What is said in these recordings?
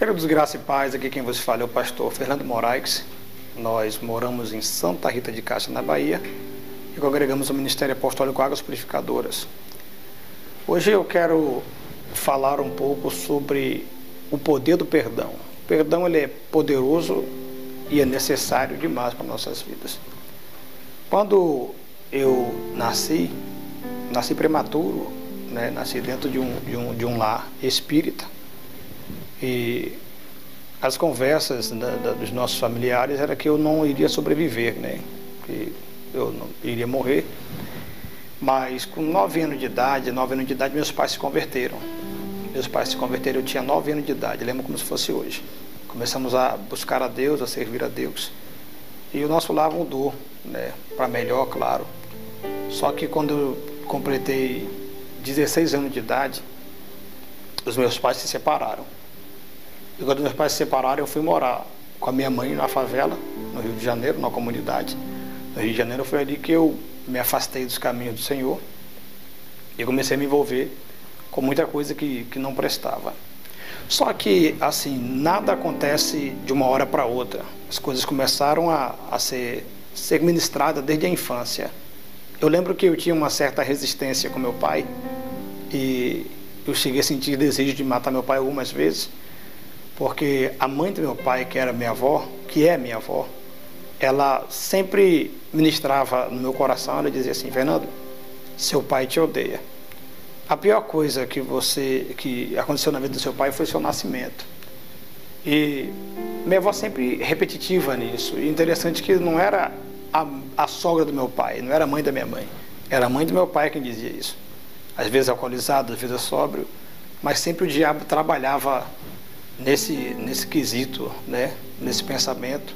Queridos, graça e paz, aqui quem vos fala é o pastor Fernando Moraes. Nós moramos em Santa Rita de Cássia, na Bahia, e congregamos o Ministério Apostólico Águas Purificadoras. Hoje eu quero falar um pouco sobre o poder do perdão. O perdão, ele é poderoso e é necessário demais para nossas vidas. Quando eu nasci prematuro, né? Nasci dentro de um lar espírita, e as conversas dos nossos familiares era que eu não iria sobreviver, né? Que eu não iria morrer. Mas com 9 anos de idade, meus pais se converteram. Eu tinha 9 anos de idade, lembro como se fosse hoje. Começamos a buscar a Deus, a servir a Deus. E o nosso lar mudou, né? Para melhor, claro. Só que quando eu completei 16 anos de idade, os meus pais se separaram. E quando meus pais se separaram, eu fui morar com a minha mãe na favela, no Rio de Janeiro, na comunidade. No Rio de Janeiro foi ali que eu me afastei dos caminhos do Senhor e comecei a me envolver com muita coisa que não prestava. Só que, assim, nada acontece de uma hora para outra. As coisas começaram a ser ministradas desde a infância. Eu lembro que eu tinha uma certa resistência com meu pai e eu cheguei a sentir desejo de matar meu pai algumas vezes, porque a mãe do meu pai, que é minha avó, ela sempre ministrava no meu coração. Ela dizia assim: Fernando, seu pai te odeia. A pior coisa que aconteceu na vida do seu pai foi seu nascimento. E minha avó sempre repetitiva nisso. E interessante que não era a sogra do meu pai, não era a mãe da minha mãe, era a mãe do meu pai quem dizia isso. Às vezes alcoolizado, às vezes sóbrio, mas sempre o diabo trabalhava nesse quesito, né? Nesse pensamento,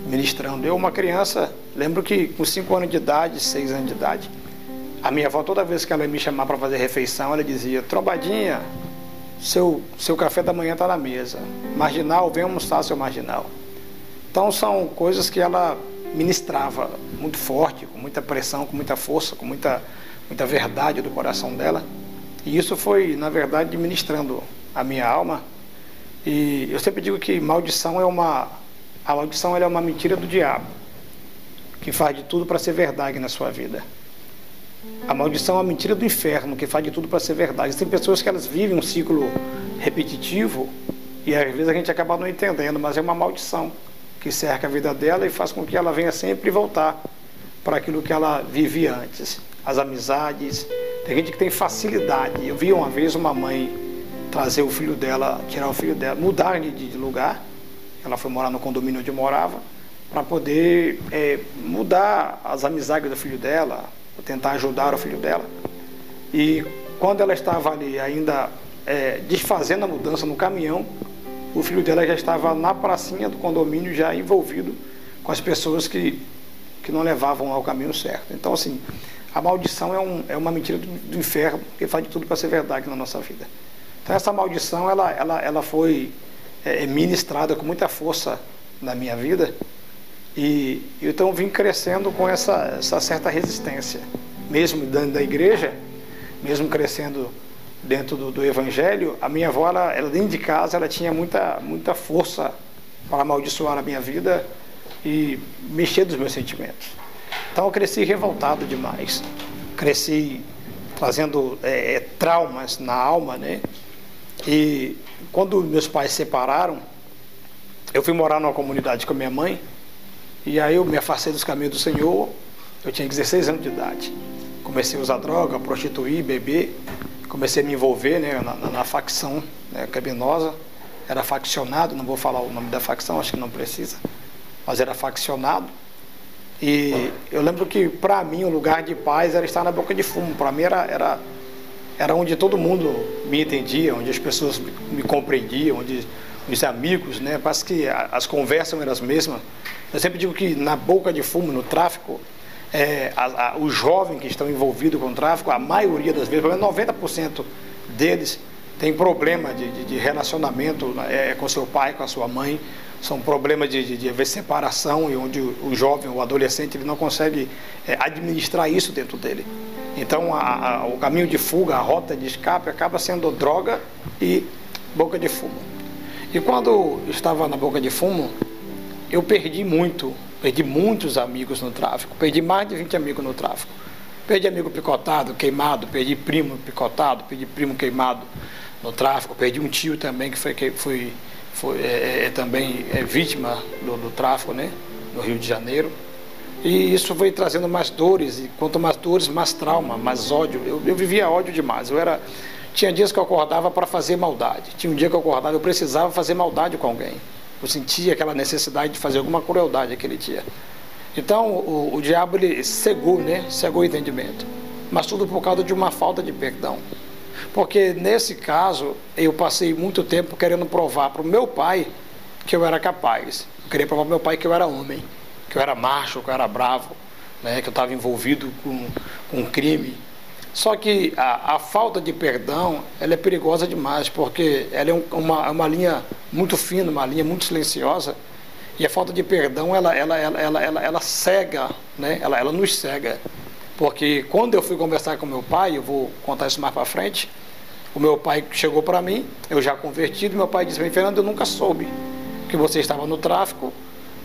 ministrando. Eu, uma criança, lembro que com 5 anos de idade, 6 anos de idade, a minha avó, toda vez que ela me chamava para fazer refeição, ela dizia: trombadinha, seu café da manhã está na mesa. Marginal, vem almoçar, seu marginal. Então são coisas que ela ministrava muito forte, com muita pressão, com muita força, com muita verdade do coração dela. E isso foi, na verdade, ministrando a minha alma. E eu sempre digo que a maldição é uma mentira do diabo, que faz de tudo para ser verdade na sua vida. A maldição é uma mentira do inferno, que faz de tudo para ser verdade. Tem pessoas que elas vivem um ciclo repetitivo e às vezes a gente acaba não entendendo, mas é uma maldição que cerca a vida dela e faz com que ela venha sempre voltar para aquilo que ela vivia antes. As amizades, tem gente que tem facilidade. Eu vi uma vez uma mãe trazer o filho dela, tirar o filho dela, mudar de lugar. Ela foi morar no condomínio onde morava, para poder mudar as amizades do filho dela, tentar ajudar o filho dela. E quando ela estava ali ainda desfazendo a mudança no caminhão, o filho dela já estava na pracinha do condomínio, já envolvido com as pessoas que não levavam ao caminho certo. Então, assim, a maldição é uma mentira do inferno, que faz de tudo para ser verdade na nossa vida. Então, essa maldição, ela foi ministrada com muita força na minha vida, e então eu vim crescendo com essa certa resistência, mesmo dentro da igreja, mesmo crescendo dentro do evangelho. A minha avó, ela dentro de casa, ela tinha muita força para amaldiçoar a minha vida e mexer dos meus sentimentos. Então eu cresci revoltado demais, cresci trazendo traumas na alma, né? E quando meus pais se separaram, eu fui morar numa comunidade com a minha mãe, e aí eu me afastei dos caminhos do Senhor. Eu tinha 16 anos de idade, comecei a usar droga, prostituir, beber, comecei a me envolver, né, na facção, né, criminosa. Era faccionado, não vou falar o nome da facção, acho que não precisa, mas era faccionado. E eu lembro que para mim o lugar de paz era estar na boca de fumo. Para mim era onde todo mundo me entendia, onde as pessoas me compreendiam, onde os amigos, né? Parece que as conversas eram as mesmas. Eu sempre digo que na boca de fumo, no tráfico, os jovens que estão envolvidos com o tráfico, a maioria das vezes, pelo menos 90% deles, tem problema de relacionamento com seu pai, com a sua mãe. São problemas de haver separação, e onde o jovem, o adolescente, ele não consegue administrar isso dentro dele. Então o caminho de fuga, a rota de escape acaba sendo droga e boca de fumo. E quando estava na boca de fumo, eu perdi muitos amigos no tráfico, perdi mais de 20 amigos no tráfico. Perdi amigo picotado, queimado, perdi primo picotado, perdi primo queimado no tráfico, perdi um tio também que foi também vítima do tráfico, né, no Rio de Janeiro. E isso foi trazendo mais dores, e quanto mais dores, mais trauma, mais ódio. Eu vivia ódio demais. Tinha dias que eu acordava para fazer maldade. Tinha um dia que eu acordava, eu precisava fazer maldade com alguém. Eu sentia aquela necessidade de fazer alguma crueldade aquele dia. Então o diabo, ele cegou, né? Cegou o entendimento. Mas tudo por causa de uma falta de perdão. Porque nesse caso, eu passei muito tempo querendo provar para o meu pai que eu era capaz. Eu queria provar para o meu pai que eu era homem, que eu era macho, que eu era bravo, né? Que eu estava envolvido com um crime. Só que a falta de perdão, ela é perigosa demais, porque ela é uma linha muito fina, uma linha muito silenciosa, e a falta de perdão, ela cega, né? Ela nos cega. Porque quando eu fui conversar com meu pai, eu vou contar isso mais para frente, o meu pai chegou para mim, eu já convertido, meu pai disse para mim: Fernando, eu nunca soube que você estava no tráfico,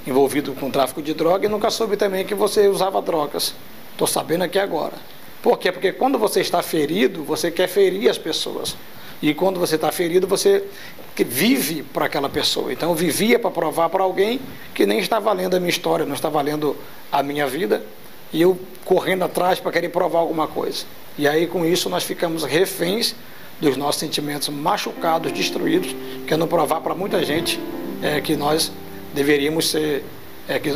envolvido com tráfico de droga, e nunca soube também que você usava drogas. Estou sabendo aqui agora. Por quê? Porque quando você está ferido, você quer ferir as pessoas. E quando você está ferido, você vive para aquela pessoa. Então eu vivia para provar para alguém que nem estava lendo a minha história, não estava lendo a minha vida, e eu correndo atrás para querer provar alguma coisa. E aí com isso nós ficamos reféns dos nossos sentimentos machucados, destruídos, querendo provar para muita gente que nós deveríamos ser,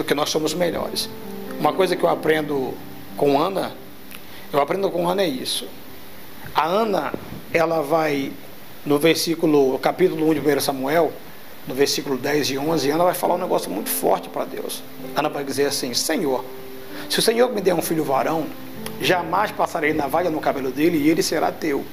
que nós somos melhores. Uma coisa que eu aprendo com Ana é isso. A Ana, ela vai, no capítulo 1 de 1 Samuel, no versículo 10 e 11, Ana vai falar um negócio muito forte para Deus. Ana vai dizer assim: Senhor, se o Senhor me der um filho varão, jamais passarei navalha no cabelo dele e ele será teu.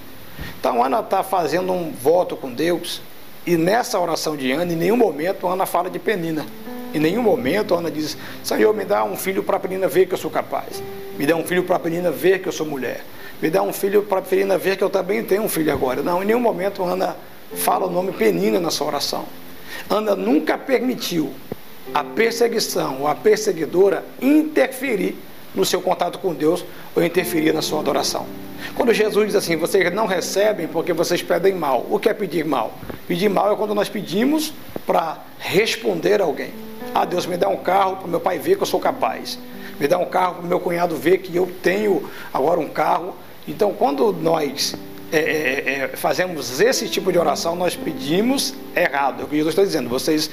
Então Ana está fazendo um voto com Deus, e nessa oração de Ana, em nenhum momento Ana fala de Penina. Em nenhum momento Ana diz: Senhor, me dá um filho para a Penina ver que eu sou capaz. Me dá um filho para a Penina ver que eu sou mulher. Me dá um filho para a Penina ver que eu também tenho um filho agora. Não, em nenhum momento Ana fala o nome Penina na sua oração. Ana nunca permitiu a perseguição ou a perseguidora interferir no seu contato com Deus ou interferir na sua adoração. Quando Jesus diz assim: vocês não recebem porque vocês pedem mal. O que é pedir mal? Pedir mal é quando nós pedimos para responder a alguém. Ah, Deus, me dá um carro para o meu pai ver que eu sou capaz. Me dá um carro para o meu cunhado ver que eu tenho agora um carro. Então, quando nós fazemos esse tipo de oração, nós pedimos errado. É o que Jesus está dizendo: vocês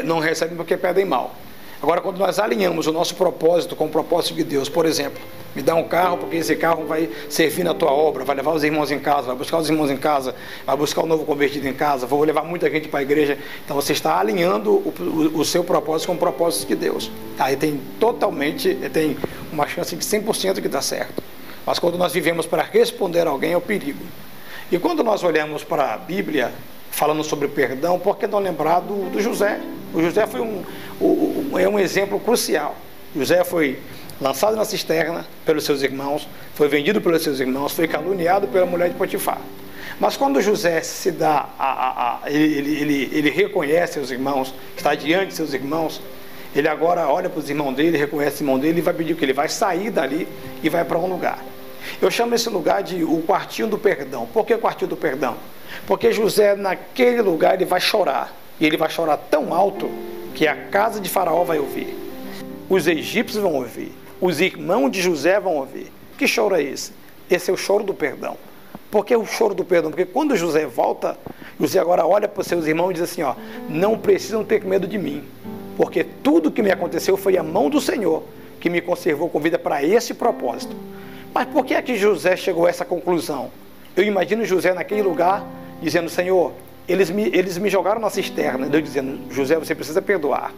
não recebem porque pedem mal. Agora, quando nós alinhamos o nosso propósito com o propósito de Deus, por exemplo, me dá um carro porque esse carro vai servir na tua obra, vai levar os irmãos em casa, vai buscar os irmãos em casa, vai buscar o novo convertido em casa, vou levar muita gente para a igreja. Então você está alinhando o seu propósito com o propósito de Deus. Aí tem uma chance de 100% que dá certo. Mas quando nós vivemos para responder a alguém, é o perigo. E quando nós olhamos para a Bíblia, falando sobre perdão, por que não lembrar do José? O José foi um exemplo crucial. José foi lançado na cisterna pelos seus irmãos, foi vendido pelos seus irmãos, foi caluniado pela mulher de Potifar. Mas quando José se dá, ele reconhece os irmãos, está diante de seus irmãos, ele agora olha para os irmãos dele, reconhece os irmãos dele e vai pedir que ele vai sair dali e vai para um lugar. Eu chamo esse lugar de o quartinho do perdão. Por que o quartinho do perdão? Porque José, naquele lugar, ele vai chorar. E ele vai chorar tão alto que a casa de Faraó vai ouvir. Os egípcios vão ouvir. Os irmãos de José vão ouvir. Que choro é esse? Esse é o choro do perdão. Por que o choro do perdão? Porque quando José volta, José agora olha para os seus irmãos e diz assim: ó, não precisam ter medo de mim, porque tudo que me aconteceu foi a mão do Senhor que me conservou com vida para esse propósito. Mas por que é que José chegou a essa conclusão? Eu imagino José naquele lugar dizendo: Senhor, eles me jogaram na cisterna. Deus dizendo: José, você precisa perdoar.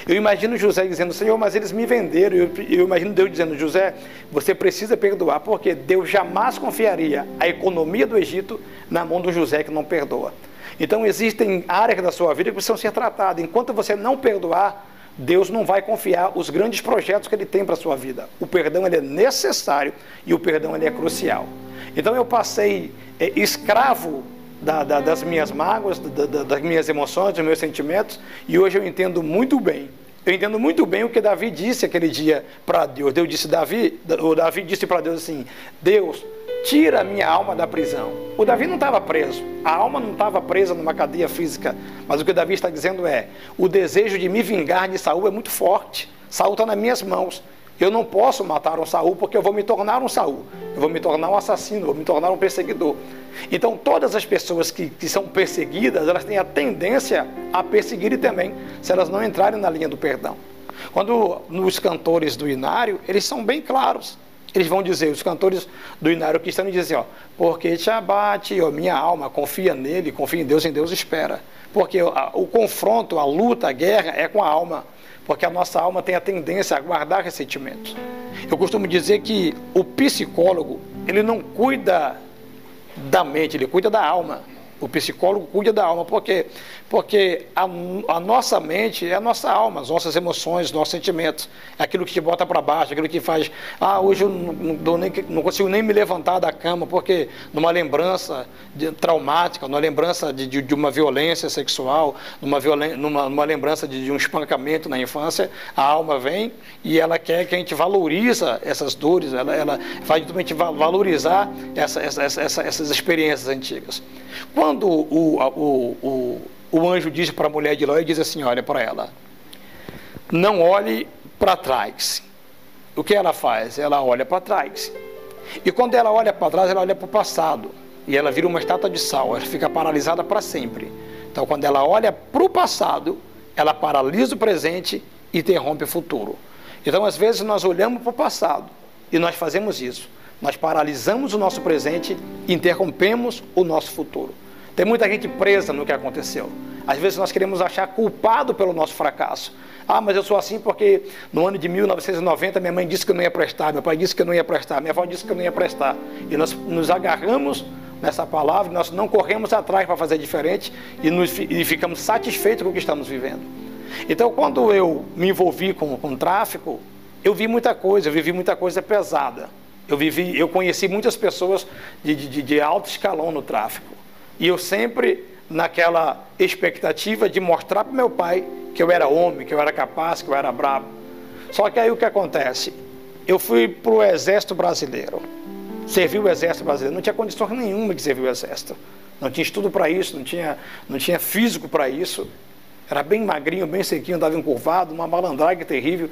Eu imagino José dizendo: Senhor, mas eles me venderam. Eu imagino Deus dizendo: José, você precisa perdoar, porque Deus jamais confiaria a economia do Egito na mão do José que não perdoa. Então existem áreas da sua vida que precisam ser tratadas. Enquanto você não perdoar, Deus não vai confiar os grandes projetos que Ele tem para a sua vida. O perdão, ele é necessário e o perdão, ele é crucial. Então eu passei escravo das minhas mágoas, das minhas emoções, dos meus sentimentos, e hoje eu entendo muito bem. Eu entendo muito bem o que Davi disse aquele dia para Deus. Davi disse para Deus assim: Deus, tira a minha alma da prisão. O Davi não estava preso, a alma não estava presa numa cadeia física, mas o que Davi está dizendo é: o desejo de me vingar de Saul é muito forte. Saul está nas minhas mãos. Eu não posso matar um Saul porque eu vou me tornar um Saul. Eu vou me tornar um assassino, vou me tornar um perseguidor. Então todas as pessoas que são perseguidas, elas têm a tendência a perseguirem também, se elas não entrarem na linha do perdão. Quando nos cantores do Inário, eles são bem claros. Eles vão dizer, os cantores do Inário cristão dizem, porque te abate, minha alma, confia nele, confia em Deus espera. Porque o confronto, a luta, a guerra é com a alma. Porque a nossa alma tem a tendência a guardar ressentimentos. Eu costumo dizer que o psicólogo, ele não cuida da mente, ele cuida da alma. O psicólogo cuida da alma, porque a nossa mente é a nossa alma, as nossas emoções, os nossos sentimentos. É aquilo que te bota para baixo, aquilo que faz, hoje eu não consigo nem me levantar da cama, porque numa lembrança traumática, numa lembrança de uma violência sexual, numa lembrança de um espancamento na infância, a alma vem e ela quer que a gente valorize essas dores, ela faz a gente valorizar essas experiências antigas. Quando o anjo diz para a mulher de Ló, ele diz assim, olha para ela, não olhe para trás. O que ela faz? Ela olha para trás. E quando ela olha para trás, ela olha para o passado. E ela vira uma estátua de sal, ela fica paralisada para sempre. Então, quando ela olha para o passado, ela paralisa o presente e interrompe o futuro. Então, às vezes, nós olhamos para o passado e nós fazemos isso. Nós paralisamos o nosso presente e interrompemos o nosso futuro. Tem muita gente presa no que aconteceu. Às vezes nós queremos achar culpado pelo nosso fracasso. Mas eu sou assim porque no ano de 1990 minha mãe disse que eu não ia prestar, meu pai disse que eu não ia prestar, minha avó disse que eu não ia prestar. E nós nos agarramos nessa palavra, nós não corremos atrás para fazer diferente e ficamos satisfeitos com o que estamos vivendo. Então, quando eu me envolvi com tráfico, eu vi muita coisa, eu vivi muita coisa pesada. Eu conheci muitas pessoas de alto escalão no tráfico. E eu sempre naquela expectativa de mostrar para meu pai que eu era homem, que eu era capaz, que eu era bravo. Só que aí o que acontece? Eu fui para o Exército Brasileiro. Servi o Exército Brasileiro. Não tinha condições nenhuma de servir o Exército. Não tinha estudo para isso, não tinha físico para isso. Era bem magrinho, bem sequinho, andava encurvado, uma malandragem terrível.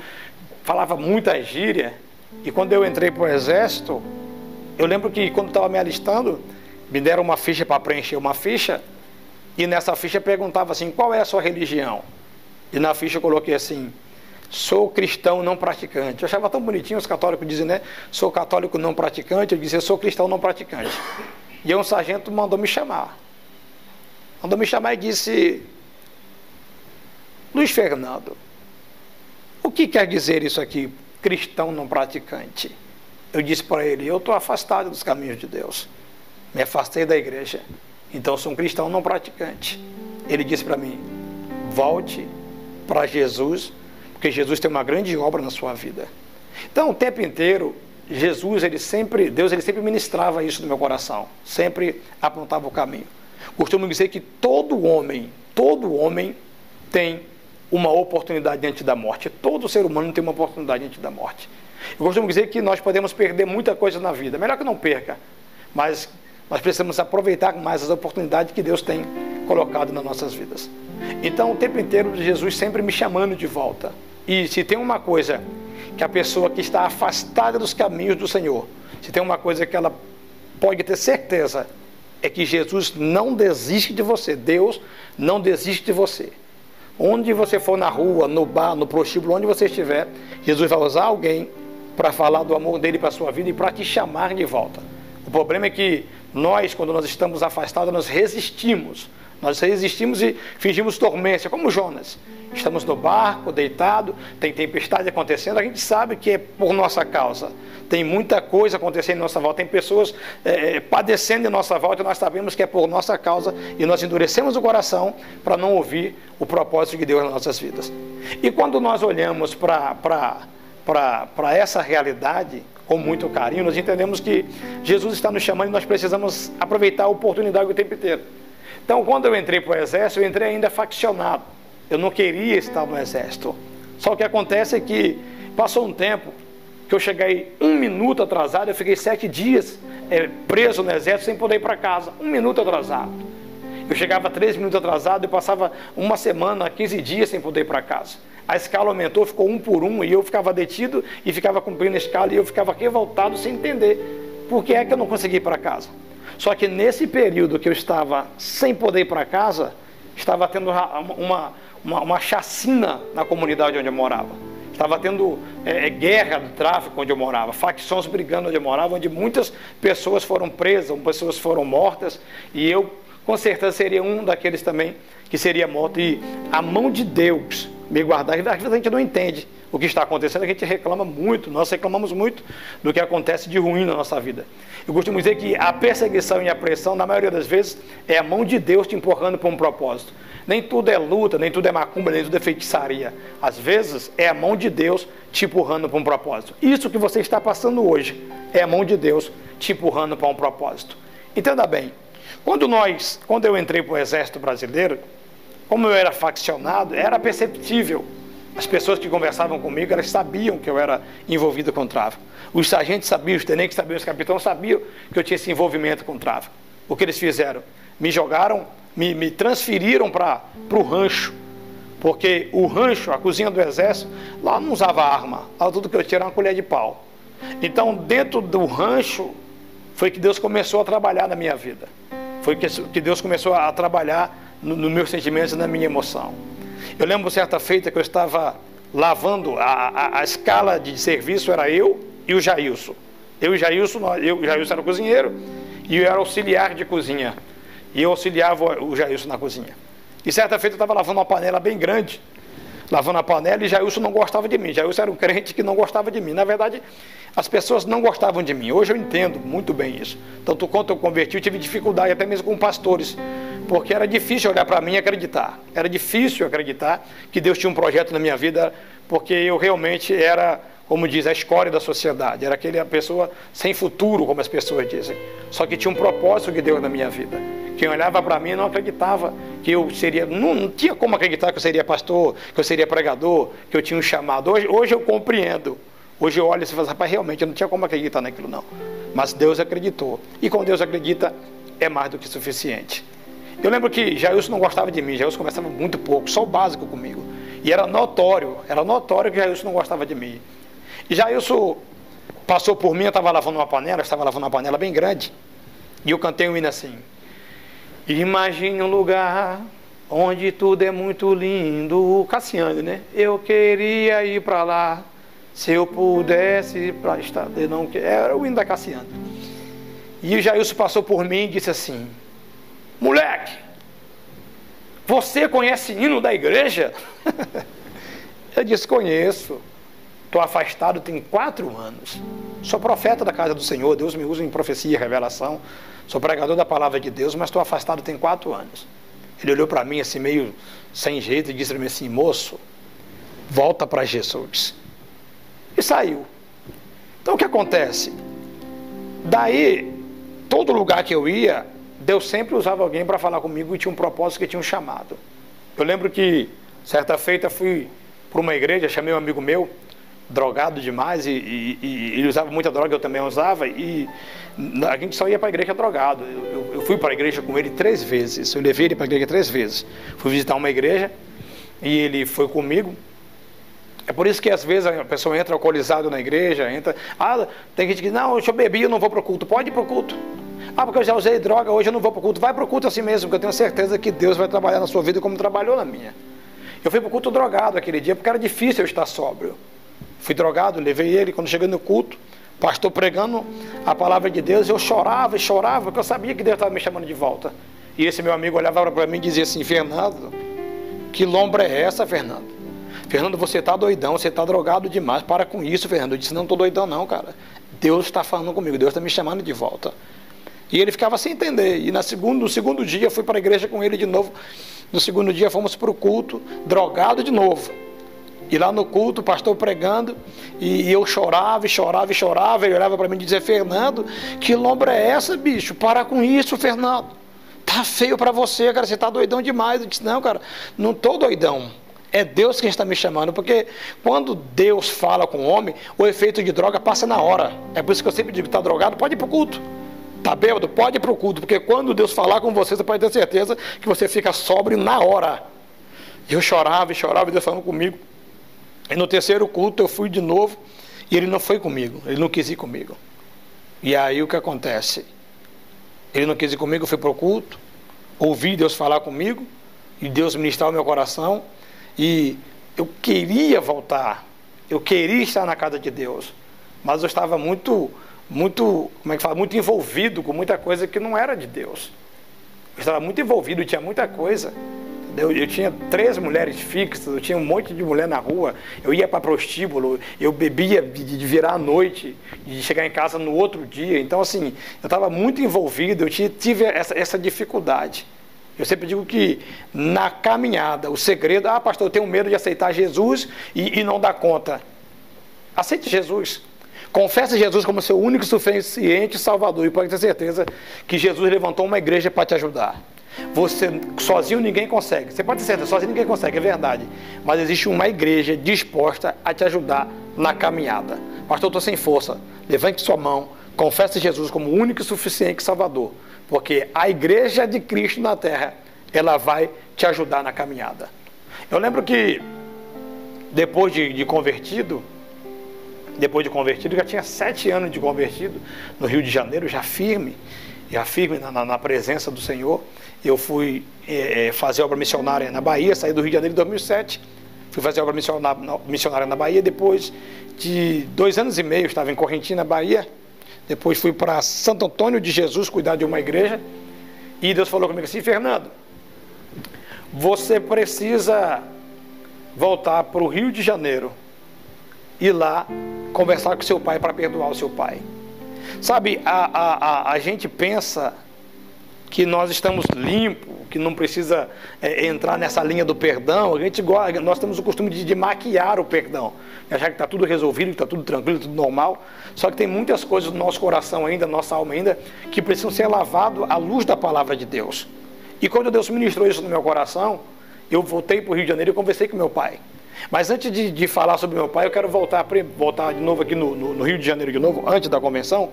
Falava muita gíria. E quando eu entrei para o Exército, eu lembro que quando estava me alistando, me deram uma ficha para preencher uma ficha, e nessa ficha perguntava assim, qual é a sua religião? E na ficha eu coloquei assim, sou cristão não praticante. Eu achava tão bonitinho, os católicos dizem, né? Sou católico não praticante, eu dizia, sou cristão não praticante. E aí um sargento mandou me chamar. E disse, Luiz Fernando, o que quer dizer isso aqui, cristão não praticante? Eu disse para ele, eu estou afastado dos caminhos de Deus. Me afastei da igreja, então sou um cristão não praticante. Ele disse para mim, volte para Jesus, porque Jesus tem uma grande obra na sua vida. Então o tempo inteiro, Deus ele sempre ministrava isso no meu coração, sempre apontava o caminho. Costumo dizer que todo homem tem uma oportunidade diante da morte. Todo ser humano tem uma oportunidade diante da morte. Eu costumo dizer que nós podemos perder muita coisa na vida, melhor que não perca, mas nós precisamos aproveitar mais as oportunidades que Deus tem colocado nas nossas vidas. Então, o tempo inteiro, Jesus sempre me chamando de volta. E se tem uma coisa que a pessoa que está afastada dos caminhos do Senhor, se tem uma coisa que ela pode ter certeza, é que Jesus não desiste de você. Deus não desiste de você. Onde você for, na rua, no bar, no prostíbulo, onde você estiver, Jesus vai usar alguém para falar do amor dele para a sua vida e para te chamar de volta. O problema é que nós, quando nós estamos afastados, nós resistimos. Nós resistimos e fingimos dormência, como Jonas. Estamos no barco, deitado, tem tempestade acontecendo, a gente sabe que é por nossa causa. Tem muita coisa acontecendo em nossa volta, tem pessoas padecendo em nossa volta, e nós sabemos que é por nossa causa, e nós endurecemos o coração para não ouvir o propósito de Deus nas nossas vidas. E quando nós olhamos para essa realidade, com muito carinho, nós entendemos que Jesus está nos chamando e nós precisamos aproveitar a oportunidade o tempo inteiro. Então, quando eu entrei para o exército, eu entrei ainda faccionado. Eu não queria estar no exército. Só o que acontece é que passou um tempo que eu cheguei 1 minuto atrasado, eu fiquei 7 dias preso no exército sem poder ir para casa. 1 minuto atrasado. Eu chegava 3 minutos atrasado, eu passava 1 semana, 15 dias sem poder ir para casa. A escala aumentou, ficou 1 por 1, e eu ficava detido e ficava cumprindo a escala, e eu ficava revoltado sem entender por que é que eu não conseguia ir para casa. Só que nesse período que eu estava sem poder ir para casa, estava tendo uma chacina na comunidade onde eu morava. Estava tendo guerra do tráfico onde eu morava, facções brigando onde eu morava, onde muitas pessoas foram presas, pessoas foram mortas, e eu com certeza seria um daqueles também que seria morto. E a mão de Deus me guardar. Às vezes a gente não entende o que está acontecendo, a gente reclama muito, nós reclamamos muito do que acontece de ruim na nossa vida. Eu costumo dizer que a perseguição e a pressão, na maioria das vezes, é a mão de Deus te empurrando para um propósito. Nem tudo é luta, nem tudo é macumba, nem tudo é feitiçaria. Às vezes é a mão de Deus te empurrando para um propósito. Isso que você está passando hoje é a mão de Deus te empurrando para um propósito. Entenda bem, quando eu entrei para o Exército Brasileiro, como eu era faccionado, era perceptível. As pessoas que conversavam comigo, elas sabiam que eu era envolvido com tráfico. Os sargentos sabiam, os tenentes sabiam, os capitães sabiam que eu tinha esse envolvimento com tráfico. O que eles fizeram? Me jogaram, me transferiram para o rancho, porque o rancho, a cozinha do exército, lá não usava arma, lá tudo que eu tinha era uma colher de pau. Então, dentro do rancho, foi que Deus começou a trabalhar na minha vida. Foi que Deus começou a trabalhar nos meus sentimentos e na minha emoção. Eu lembro certa feita que eu estava lavando, a escala de serviço era eu e o Jailson. Eu e o Jailson era o cozinheiro e eu era auxiliar de cozinha. E eu auxiliava o Jailson na cozinha. E certa feita eu estava lavando uma panela bem grande, lavando a panela, e Jailson não gostava de mim. Jailson era um crente que não gostava de mim. Na verdade, as pessoas não gostavam de mim. Hoje eu entendo muito bem isso. Tanto quanto eu converti, eu tive dificuldade até mesmo com pastores, porque era difícil olhar para mim e acreditar. Era difícil acreditar que Deus tinha um projeto na minha vida, porque eu realmente era, como diz, a escória da sociedade. Era aquela pessoa sem futuro, como as pessoas dizem. Só que tinha um propósito de Deus na minha vida. Quem olhava para mim não acreditava que eu seria... Não tinha como acreditar que eu seria pastor, que eu seria pregador, que eu tinha um chamado. Hoje eu compreendo. Hoje eu olho e falo, rapaz, realmente eu não tinha como acreditar naquilo não. Mas Deus acreditou. E quando Deus acredita, é mais do que suficiente. Eu lembro que Jailson não gostava de mim. Jailson conversava muito pouco, só o básico comigo. E era notório que Jailson não gostava de mim. E Jailson passou por mim, eu estava lavando uma panela bem grande. E eu cantei um hino assim: imagine um lugar onde tudo é muito lindo. Cassiano, né? Eu queria ir para lá, se eu pudesse para estar. Não, era o hino da Cassiano. E o Jailson passou por mim e disse assim: moleque, você conhece hino da igreja? Eu disse: conheço. Estou afastado tem 4 anos. Sou profeta da casa do Senhor. Deus me usa em profecia e revelação. Sou pregador da palavra de Deus, mas estou afastado tem 4 anos. Ele olhou para mim assim, meio sem jeito, e disse para mim assim: moço, volta para Jesus. E saiu. Então o que acontece? Daí, todo lugar que eu ia, Deus sempre usava alguém para falar comigo e tinha um propósito, que tinha um chamado. Eu lembro que, certa feita, fui para uma igreja, chamei um amigo meu, drogado demais, e ele usava muita droga, eu também usava, e a gente só ia para a igreja drogado. Eu fui para a igreja com ele 3 vezes, eu levei ele para a igreja 3 vezes. Fui visitar uma igreja e ele foi comigo. É por isso que às vezes a pessoa entra alcoolizado na igreja, tem gente que diz: não, eu bebi, eu não vou para o culto. Pode ir para o culto. Porque eu já usei droga, hoje eu não vou para o culto. Vai para o culto assim mesmo, porque eu tenho certeza que Deus vai trabalhar na sua vida como trabalhou na minha. Eu fui para o culto drogado aquele dia, porque era difícil eu estar sóbrio. Fui drogado, levei ele. Quando cheguei no culto, pastor pregando a palavra de Deus, eu chorava e chorava, porque eu sabia que Deus estava me chamando de volta. E esse meu amigo olhava para mim e dizia assim: Fernando, que lombra é essa, Fernando? Fernando, você está doidão, você está drogado demais, para com isso, Fernando. Eu disse: não estou doidão não, cara. Deus está falando comigo, Deus está me chamando de volta. E ele ficava sem entender. E no segundo dia, fui para a igreja com ele de novo. No segundo dia, fomos para o culto, drogado de novo. E lá no culto, o pastor pregando, e eu chorava, e chorava, e chorava. Ele olhava para mim e dizia: Fernando, que lombra é essa, bicho? Para com isso, Fernando. tá feio para você, cara, você tá doidão demais. Eu disse, não, cara, não tô doidão. É Deus quem está me chamando, porque quando Deus fala com o homem, o efeito de droga passa na hora. É por isso que eu sempre digo, tá drogado, pode ir pro culto. Tá bêbado, pode ir pro culto, porque quando Deus falar com você, você pode ter certeza que você fica sóbrio na hora. Eu chorava e Deus falando comigo. E no terceiro culto eu fui de novo, e ele não foi comigo, ele não quis ir comigo. E aí o que acontece? Ele não quis ir comigo, eu fui pro culto, ouvi Deus falar comigo, e Deus ministrar o meu coração, e eu queria voltar, eu queria estar na casa de Deus, mas eu estava muito envolvido com muita coisa que não era de Deus. Eu estava muito envolvido, tinha muita coisa. Eu tinha 3 mulheres fixas, eu tinha um monte de mulher na rua, eu ia para prostíbulo, eu bebia de virar à noite, de chegar em casa no outro dia. Então, assim, eu estava muito envolvido, eu tive essa dificuldade. Eu sempre digo que na caminhada, o segredo, pastor, eu tenho medo de aceitar Jesus e não dar conta. Aceite Jesus. Confesse Jesus como seu único, suficiente Salvador. E pode ter certeza que Jesus levantou uma igreja para te ajudar. Você, sozinho ninguém consegue. Você pode ter certeza, sozinho ninguém consegue, é verdade. Mas existe uma igreja disposta a te ajudar na caminhada. Pastor, eu estou sem força. Levante sua mão. Confesse Jesus como único e suficiente Salvador. Porque a igreja de Cristo na terra, ela vai te ajudar na caminhada. Eu lembro que depois de convertido, já tinha 7 anos de convertido, no Rio de Janeiro, já firme na presença do Senhor. Eu fui fazer obra missionária na Bahia, saí do Rio de Janeiro em 2007, fui fazer obra missionária na Bahia. Depois de 2 anos e meio, estava em Correntina, Bahia. Depois fui para Santo Antônio de Jesus, cuidar de uma igreja, e Deus falou comigo assim: Fernando, você precisa voltar para o Rio de Janeiro, ir lá conversar com seu pai para perdoar o seu pai. Sabe, a gente pensa que nós estamos limpos, que não precisa entrar nessa linha do perdão. Nós temos o costume de maquiar o perdão, achar que está tudo resolvido, que está tudo tranquilo, tudo normal. Só que tem muitas coisas no nosso coração ainda, nossa alma ainda, que precisam ser lavadas à luz da palavra de Deus. E quando Deus ministrou isso no meu coração, eu voltei para o Rio de Janeiro e conversei com meu pai. Mas antes de falar sobre meu pai, eu quero voltar de novo aqui no Rio de Janeiro de novo, antes da convenção.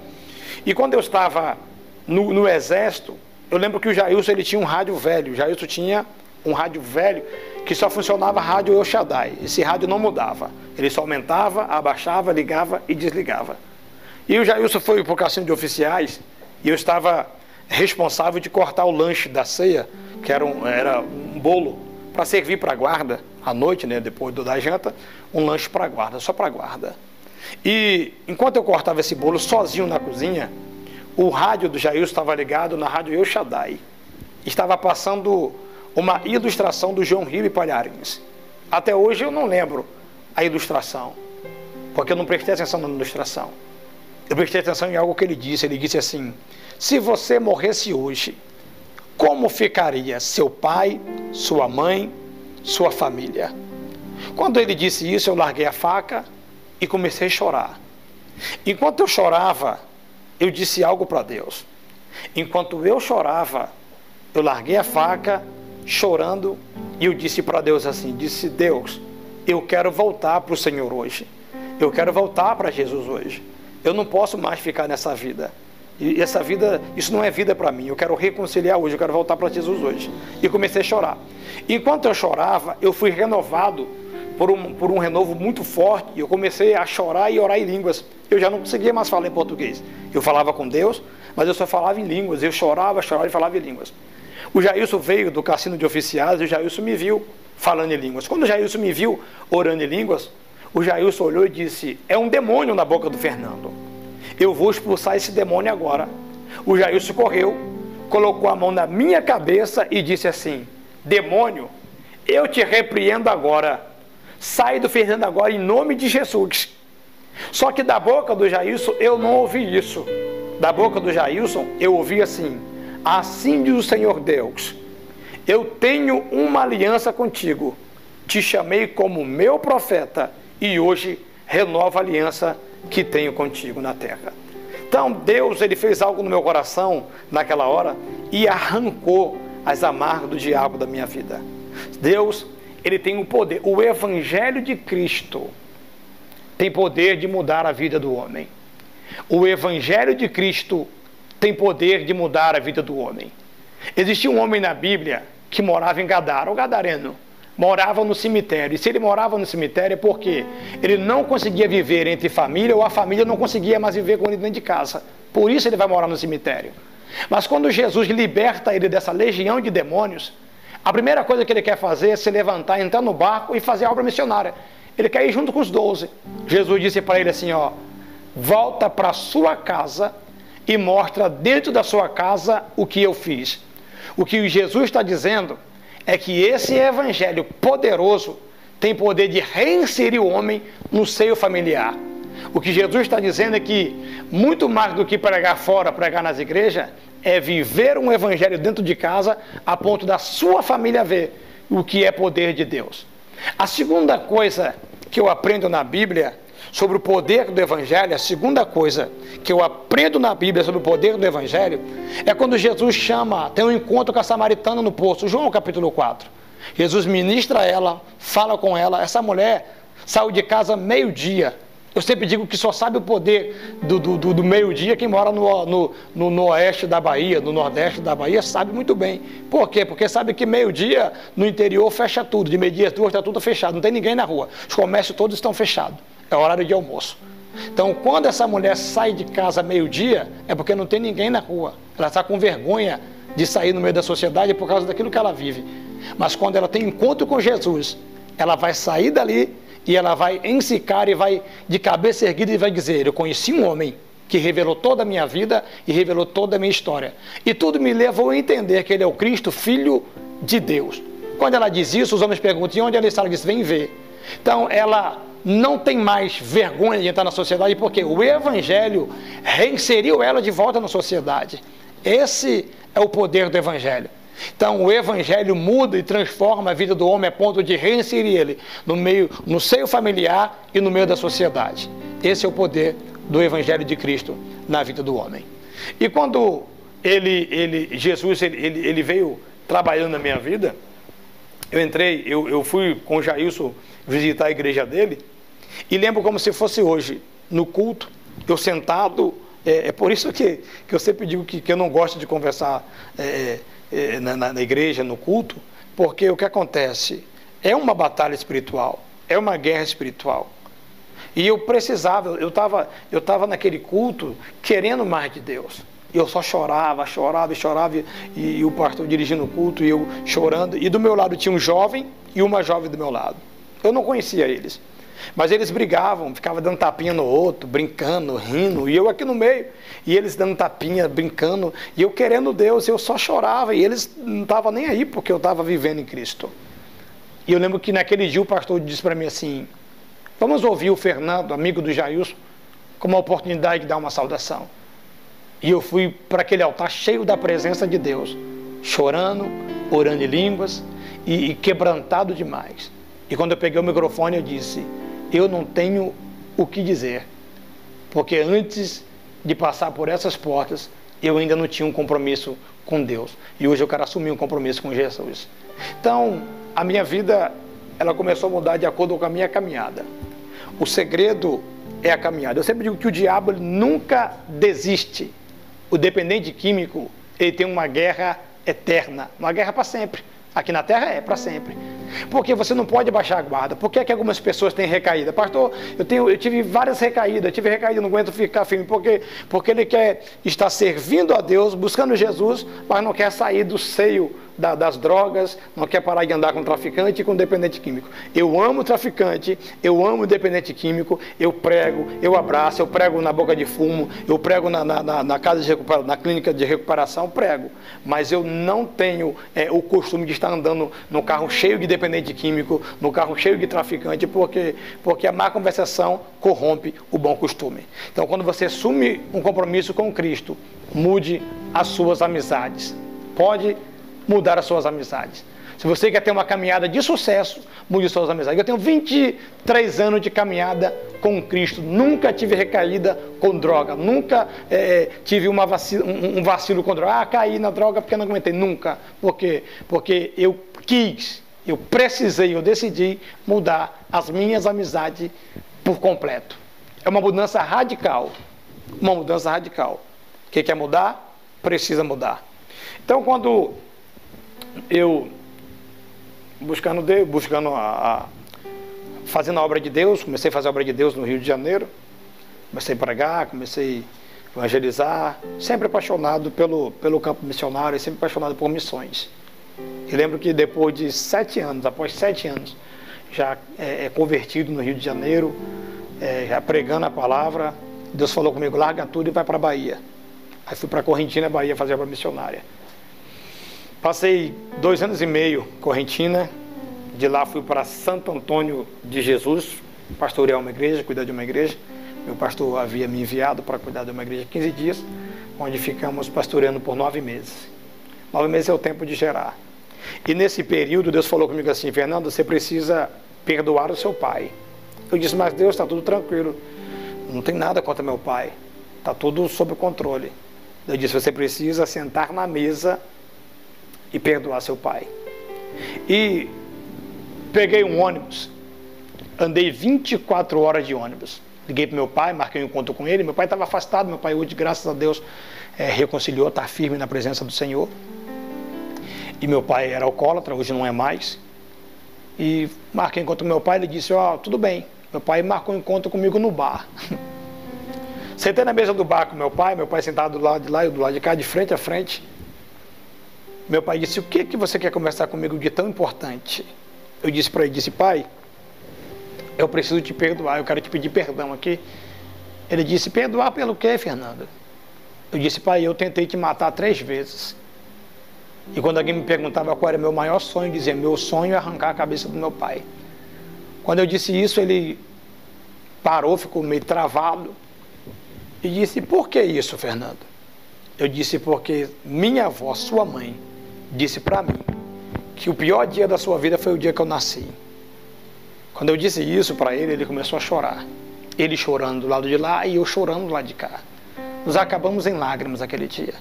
E quando eu estava no exército, eu lembro que o Jailson, ele tinha um rádio velho. O Jailson tinha um rádio velho que só funcionava rádio El Shaddai. Esse rádio não mudava. Ele só aumentava, abaixava, ligava e desligava. E o Jailson foi para o cassino de oficiais e eu estava responsável de cortar o lanche da ceia, que era um bolo para servir para a guarda à noite, né, depois da janta, um lanche para a guarda, só para a guarda. E enquanto eu cortava esse bolo sozinho na cozinha, o rádio do Jailson estava ligado na rádio El Shaddai. Estava passando uma ilustração do João Rio e Palharins. Até hoje eu não lembro a ilustração, porque eu não prestei atenção na ilustração. Eu prestei atenção em algo que ele disse. Ele disse assim: se você morresse hoje, como ficaria seu pai, sua mãe, sua família? Quando ele disse isso, eu larguei a faca e comecei a chorar. Enquanto eu chorava, eu disse algo para Deus. Enquanto eu chorava, eu larguei a faca, chorando, e eu disse para Deus assim, Deus, eu quero voltar para o Senhor hoje. Eu quero voltar para Jesus hoje. Eu não posso mais ficar nessa vida. E essa vida, isso não é vida para mim. Eu quero reconciliar hoje, eu quero voltar para Jesus hoje. E comecei a chorar. Enquanto eu chorava, eu fui renovado por um renovo muito forte. E eu comecei a chorar e orar em línguas. Eu já não conseguia mais falar em português. Eu falava com Deus, mas eu só falava em línguas. Eu chorava e falava em línguas. O Jailson veio do cassino de oficiais e o Jailson me viu falando em línguas. Quando o Jailson me viu orando em línguas, o Jailson olhou e disse: é um demônio na boca do Fernando. Eu vou expulsar esse demônio agora. O Jailson correu, colocou a mão na minha cabeça e disse assim: demônio, eu te repreendo agora. Sai do Fernando agora em nome de Jesus. Só que da boca do Jailson eu não ouvi isso. Da boca do Jailson eu ouvi assim: assim diz o Senhor Deus, eu tenho uma aliança contigo. Te chamei como meu profeta e hoje renova a aliança que tenho contigo na terra. Então Deus, ele fez algo no meu coração naquela hora e arrancou as amargas do diabo da minha vida. Deus, ele tem o poder, o Evangelho de Cristo tem poder de mudar a vida do homem. O Evangelho de Cristo tem poder de mudar a vida do homem. Existia um homem na Bíblia que morava em Gadara, o gadareno, morava no cemitério. E se ele morava no cemitério é porque ele não conseguia viver entre família, ou a família não conseguia mais viver com ele dentro de casa. Por isso ele vai morar no cemitério. Mas quando Jesus liberta ele dessa legião de demônios, a primeira coisa que ele quer fazer é se levantar, entrar no barco e fazer a obra missionária. Ele quer ir junto com os 12. Jesus disse para ele assim, ó, volta para a sua casa e mostra dentro da sua casa o que eu fiz. O que Jesus está dizendo é que esse evangelho poderoso tem poder de reinserir o homem no seio familiar. O que Jesus está dizendo é que, muito mais do que pregar fora, pregar nas igrejas, é viver um evangelho dentro de casa, a ponto da sua família ver o que é poder de Deus. A segunda coisa que eu aprendo na Bíblia sobre o poder do evangelho, a segunda coisa que eu aprendo na Bíblia sobre o poder do evangelho, é quando Jesus tem um encontro com a samaritana no poço, João capítulo 4. Jesus ministra ela, fala com ela, essa mulher saiu de casa meio-dia. Eu sempre digo que só sabe o poder do meio-dia quem mora no oeste da Bahia, no nordeste da Bahia, sabe muito bem. Por quê? Porque sabe que meio-dia no interior fecha tudo, de meio-dia às 2 está tudo fechado, não tem ninguém na rua, os comércios todos estão fechados, é horário de almoço. Então, quando essa mulher sai de casa meio-dia, é porque não tem ninguém na rua, ela está com vergonha de sair no meio da sociedade por causa daquilo que ela vive. Mas quando ela tem encontro com Jesus, ela vai sair dali e ela vai ensicar e vai de cabeça erguida e vai dizer, eu conheci um homem que revelou toda a minha vida e revelou toda a minha história. E tudo me levou a entender que ele é o Cristo, Filho de Deus. Quando ela diz isso, os homens perguntam, e onde ela está? Ela diz, vem ver. Então, ela não tem mais vergonha de entrar na sociedade, porque o Evangelho reinseriu ela de volta na sociedade. Esse é o poder do Evangelho. Então o Evangelho muda e transforma a vida do homem a ponto de reinserir ele no seio familiar e no meio da sociedade. Esse é o poder do Evangelho de Cristo na vida do homem. E quando Jesus veio trabalhando na minha vida, eu fui com o Jailson visitar a igreja dele, e lembro como se fosse hoje, no culto, eu sentado, é por isso que eu sempre digo que eu não gosto de conversar na igreja, no culto, porque o que acontece é uma batalha espiritual, é uma guerra espiritual. E eu precisava, eu estava naquele culto querendo mais de Deus. E eu só chorava, e o pastor dirigindo o culto, e eu chorando. E do meu lado tinha um jovem e uma jovem do meu lado. Eu não conhecia eles, mas eles brigavam, ficavam dando tapinha no outro, brincando, rindo, e eu aqui no meio, e eles dando tapinha, brincando, e eu querendo Deus, eu só chorava, e eles não estavam nem aí, porque eu estava vivendo em Cristo. E eu lembro que naquele dia o pastor disse para mim assim, vamos ouvir o Fernando, amigo do Jailson, com uma oportunidade de dar uma saudação. E eu fui para aquele altar cheio da presença de Deus, chorando, orando em línguas, e quebrantado demais. E quando eu peguei o microfone eu disse, eu não tenho o que dizer, porque antes de passar por essas portas, eu ainda não tinha um compromisso com Deus. E hoje eu quero assumir um compromisso com Jesus. Então, a minha vida, ela começou a mudar de acordo com a minha caminhada. O segredo é a caminhada. Eu sempre digo que o diabo nunca desiste. O dependente químico, ele tem uma guerra eterna, uma guerra para sempre. Aqui na terra é para sempre. Porque você não pode baixar a guarda. Por que é que algumas pessoas têm recaída? Pastor, eu tive várias recaídas. Eu tive recaída, não aguento ficar firme. Porque ele quer estar servindo a Deus, buscando Jesus, mas não quer sair do seio das drogas, não quer parar de andar com traficante e com dependente químico. Eu amo traficante, eu amo dependente químico, eu prego, eu abraço, eu prego na boca de fumo, eu prego na casa de recuperação, na clínica de recuperação, prego. Mas eu não tenho o costume de estar andando no carro cheio de dependente químico, no carro cheio de traficante, porque a má conversação corrompe o bom costume. Então, quando você assume um compromisso com Cristo, mude as suas amizades. Pode mudar as suas amizades. Se você quer ter uma caminhada de sucesso, mude suas amizades. Eu tenho 23 anos de caminhada com Cristo. Nunca tive recaída com droga. Nunca tive um vacilo com droga. Caí na droga porque não aguentei. Nunca. Por quê? Porque eu quis, eu precisei, eu decidi mudar as minhas amizades por completo. É uma mudança radical. Uma mudança radical. Quem quer mudar, precisa mudar. Então, quando eu fazendo a obra de Deus, comecei a fazer a obra de Deus no Rio de Janeiro, comecei a pregar, comecei a evangelizar, sempre apaixonado pelo campo missionário, sempre apaixonado por missões. E lembro que depois de 7 anos, após 7 anos, já convertido no Rio de Janeiro, já pregando a palavra, Deus falou comigo, larga tudo e vai para a Bahia. Aí fui para Correntina, Bahia, fazer a obra missionária. Passei 2 anos e meio em Correntina, de lá fui para Santo Antônio de Jesus, pastorear uma igreja, cuidar de uma igreja. Meu pastor havia me enviado para cuidar de uma igreja 15 dias, onde ficamos pastoreando por 9 meses. 9 meses é o tempo de gerar. E nesse período Deus falou comigo assim, Fernando, você precisa perdoar o seu pai. Eu disse, mas Deus, está tudo tranquilo, não tem nada contra meu pai, está tudo sob controle. Eu disse, você precisa sentar na mesa e perdoar seu pai. E peguei um ônibus, andei 24 horas de ônibus. Liguei para meu pai, marquei um encontro com ele. Meu pai estava afastado, meu pai hoje, graças a Deus, reconciliou, está firme na presença do Senhor. E meu pai era alcoólatra, hoje não é mais. E marquei um encontro com meu pai, ele disse, tudo bem. Meu pai marcou um encontro comigo no bar. Sentei na mesa do bar com meu pai sentado do lado de lá e do lado de cá, de frente a frente. Meu pai disse, o que você quer conversar comigo de tão importante? Eu disse para ele, pai, eu preciso te perdoar, eu quero te pedir perdão aqui. Ele disse, perdoar pelo quê, Fernando? Eu disse, pai, eu tentei te matar 3 vezes. E quando alguém me perguntava qual era o meu maior sonho, eu dizia, meu sonho é arrancar a cabeça do meu pai. Quando eu disse isso, ele parou, ficou meio travado. E disse, por que isso, Fernando? Eu disse, porque minha avó, sua mãe, disse para mim que o pior dia da sua vida foi o dia que eu nasci. Quando eu disse isso para ele, ele começou a chorar. Ele chorando do lado de lá e eu chorando do lado de cá. Nos acabamos em lágrimas aquele dia.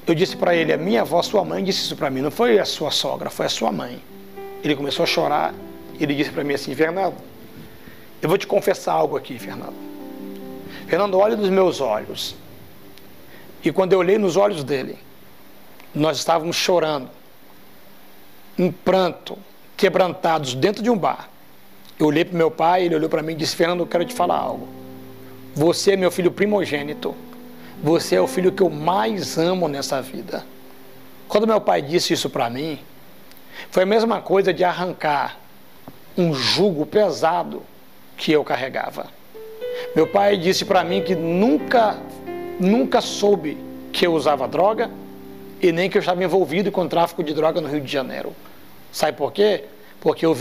Eu disse para ele, a minha avó, sua mãe, disse isso para mim. Não foi a sua sogra, foi a sua mãe. Ele começou a chorar. Ele disse para mim assim, Fernando, eu vou te confessar algo aqui, Fernando. Fernando, olha nos meus olhos. E quando eu olhei nos olhos dele, nós estávamos chorando, em pranto, quebrantados dentro de um bar. Eu olhei para meu pai, ele olhou para mim e disse, Fernando, eu quero te falar algo. Você é meu filho primogênito. Você é o filho que eu mais amo nessa vida. Quando meu pai disse isso para mim, foi a mesma coisa de arrancar um jugo pesado que eu carregava. Meu pai disse para mim que nunca soube que eu usava droga e nem que eu estava envolvido com tráfico de droga no Rio de Janeiro. Sabe por quê? Porque eu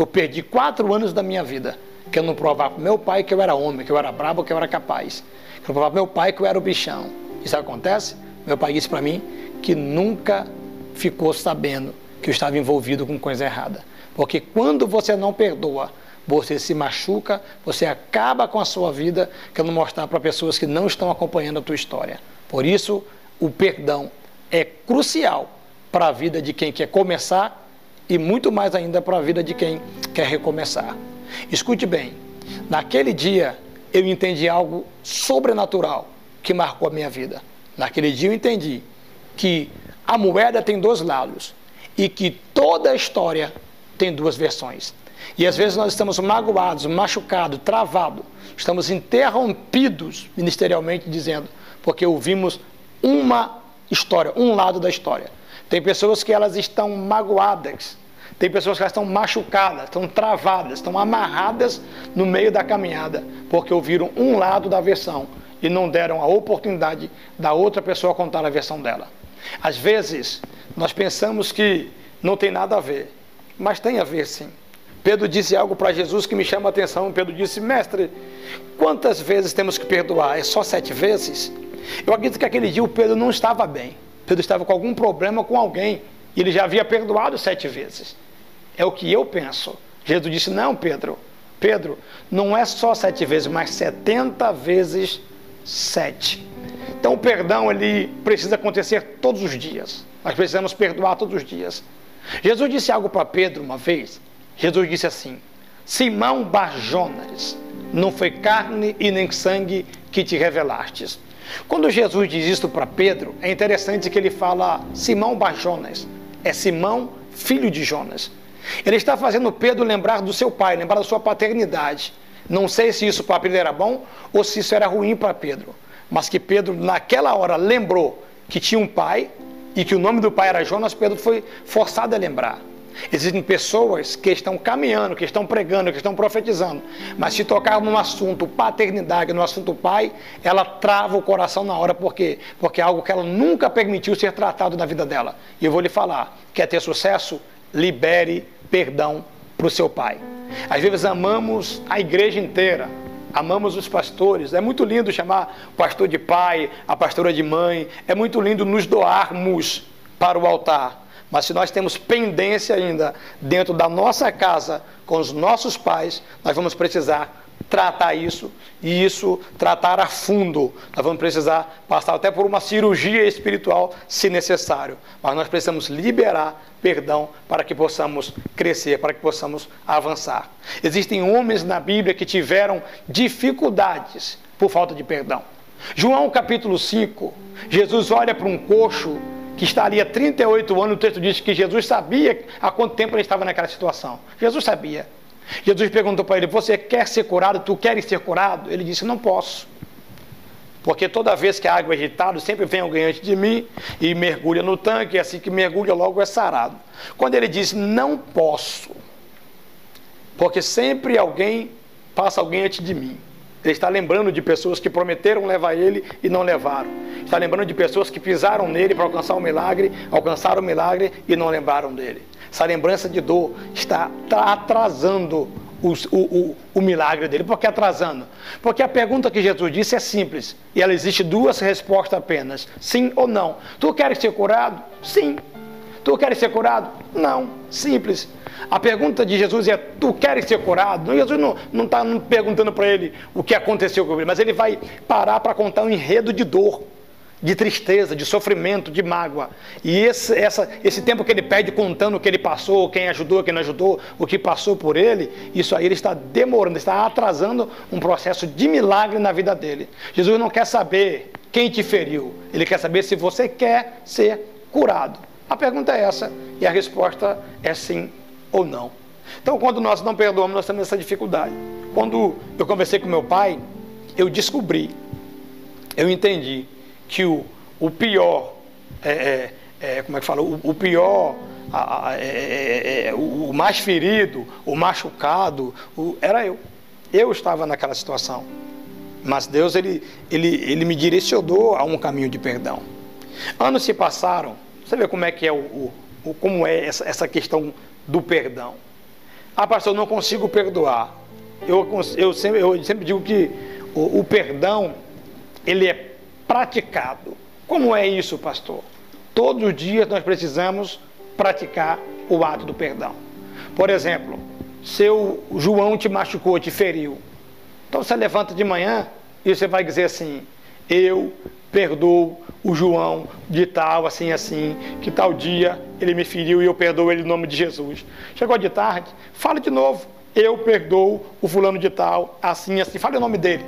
perdi 4 anos da minha vida que eu não provava para meu pai que eu era homem, que eu era brabo, que eu era capaz. Eu não provava para meu pai que eu era o bichão. Isso acontece? Meu pai disse para mim que nunca ficou sabendo que eu estava envolvido com coisa errada. Porque quando você não perdoa, você se machuca, você acaba com a sua vida, querendo mostrar para pessoas que não estão acompanhando a tua história. Por isso, o perdão é crucial para a vida de quem quer começar e muito mais ainda para a vida de quem quer recomeçar. Escute bem, naquele dia eu entendi algo sobrenatural que marcou a minha vida. Naquele dia eu entendi que a moeda tem 2 lados e que toda a história tem 2 versões. E às vezes nós estamos magoados, machucados, travados, estamos interrompidos ministerialmente dizendo, porque ouvimos uma história, um lado da história. Tem pessoas que elas estão magoadas, tem pessoas que elas estão machucadas, estão travadas, estão amarradas no meio da caminhada, porque ouviram um lado da versão e não deram a oportunidade da outra pessoa contar a versão dela. Às vezes nós pensamos que não tem nada a ver, mas tem a ver sim. Pedro disse algo para Jesus que me chama a atenção. Pedro disse, mestre, quantas vezes temos que perdoar? É só 7 vezes? Eu acredito que aquele dia o Pedro não estava bem. Pedro estava com algum problema com alguém E ele já havia perdoado 7 vezes. É o que eu penso. Jesus disse, não, Pedro, não é só 7 vezes, mas 70 vezes 7. Então o perdão, ele precisa acontecer todos os dias. Nós precisamos perdoar todos os dias. Jesus disse algo para Pedro uma vez. Jesus disse assim, Simão Bar-Jonas, não foi carne e nem sangue que te revelastes. Quando Jesus diz isso para Pedro, é interessante que ele fala Simão Bar-Jonas. É Simão, filho de Jonas. Ele está fazendo Pedro lembrar do seu pai, lembrar da sua paternidade. Não sei se isso para Pedro era bom ou se isso era ruim para Pedro. Mas que Pedro, naquela hora, lembrou que tinha um pai e que o nome do pai era Jonas. Pedro foi forçado a lembrar. Existem pessoas que estão caminhando, que estão pregando, que estão profetizando, mas se tocar no assunto paternidade, no assunto pai, ela trava o coração na hora. Por quê? Porque é algo que ela nunca permitiu ser tratado na vida dela. E eu vou lhe falar, quer ter sucesso? Libere perdão para o seu pai. Às vezes amamos a igreja inteira, amamos os pastores. É muito lindo chamar o pastor de pai, a pastora de mãe. É muito lindo nos doarmos para o altar. Mas se nós temos pendência ainda dentro da nossa casa com os nossos pais, nós vamos precisar tratar isso, e isso tratar a fundo. Nós vamos precisar passar até por uma cirurgia espiritual, se necessário. Mas nós precisamos liberar perdão para que possamos crescer, para que possamos avançar. Existem homens na Bíblia que tiveram dificuldades por falta de perdão. João capítulo 5, Jesus olha para um coxo que está ali há 38 anos, o texto diz que Jesus sabia há quanto tempo ele estava naquela situação. Jesus sabia. Jesus perguntou para ele, você quer ser curado? Tu queres ser curado? Ele disse, não posso. Porque toda vez que a água é agitada, sempre vem alguém antes de mim e mergulha no tanque, e assim que mergulha logo é sarado. Quando ele disse, não posso, porque sempre passa alguém antes de mim. Ele está lembrando de pessoas que prometeram levar ele e não levaram. Está lembrando de pessoas que pisaram nele para alcançar o milagre, alcançaram o milagre e não lembraram dele. Essa lembrança de dor está atrasando o milagre dele. Por que atrasando? Porque a pergunta que Jesus disse é simples. E ela existe 2 respostas apenas. Sim ou não. Tu queres ser curado? Sim. Tu queres ser curado? Não. Simples. A pergunta de Jesus é, tu queres ser curado? Jesus não está perguntando para ele o que aconteceu com ele, mas ele vai parar para contar um enredo de dor, de tristeza, de sofrimento, de mágoa. E esse tempo que ele pede contando o que ele passou, quem ajudou, quem não ajudou, o que passou por ele, isso aí ele está demorando, está atrasando um processo de milagre na vida dele. Jesus não quer saber quem te feriu, ele quer saber se você quer ser curado. A pergunta é essa, e a resposta é sim ou não. Então, quando nós não perdoamos, nós temos essa dificuldade. Quando eu conversei com meu pai, eu entendi que o pior, como é que fala? O pior, o mais ferido, o machucado, era eu. Eu estava naquela situação. Mas Deus, ele me direcionou a um caminho de perdão. Anos se passaram. Você vê como é que é como é essa questão do perdão. Ah, pastor, eu não consigo perdoar. Eu sempre digo que o perdão, ele é praticado. Como é isso, pastor? Todos os dias nós precisamos praticar o ato do perdão. Por exemplo, seu João te machucou, te feriu. Então você levanta de manhã e você vai dizer assim, eu perdoo o João de tal, assim, assim, que tal dia ele me feriu e eu perdoo ele em nome de Jesus. Chegou de tarde, fala de novo, eu perdoo o fulano de tal, assim, assim, fala o nome dele.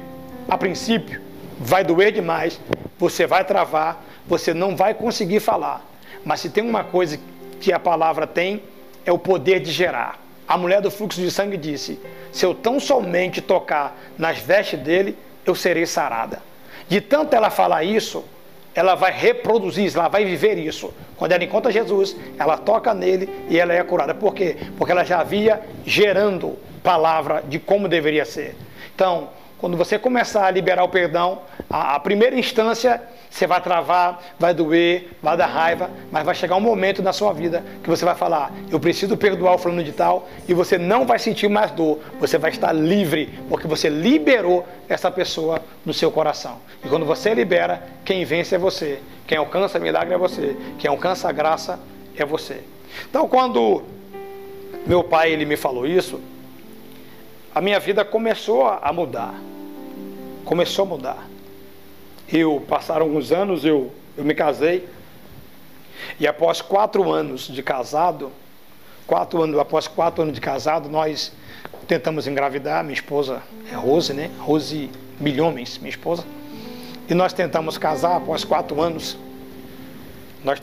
A princípio, vai doer demais, você vai travar, você não vai conseguir falar. Mas se tem uma coisa que a palavra tem, é o poder de gerar. A mulher do fluxo de sangue disse, se eu tão somente tocar nas vestes dele, eu serei sarada. De tanto ela falar isso, ela vai reproduzir isso, ela vai viver isso. Quando ela encontra Jesus, ela toca nele e ela é curada. Por quê? Porque ela já havia gerando palavra de como deveria ser. Então, quando você começar a liberar o perdão, a primeira instância, você vai travar, vai doer, vai dar raiva, mas vai chegar um momento na sua vida que você vai falar, eu preciso perdoar o fulano de tal, e você não vai sentir mais dor, você vai estar livre, porque você liberou essa pessoa no seu coração. E quando você libera, quem vence é você, quem alcança milagre é você, quem alcança a graça é você. Então, quando meu pai ele me falou isso, a minha vida começou a mudar. Começou a mudar. Passaram alguns anos, eu me casei. E após 4 anos de casado, após 4 anos de casado, nós tentamos engravidar. Minha esposa é Rose, né? Rose Milhomens, minha esposa. E nós tentamos casar após 4 anos. Nós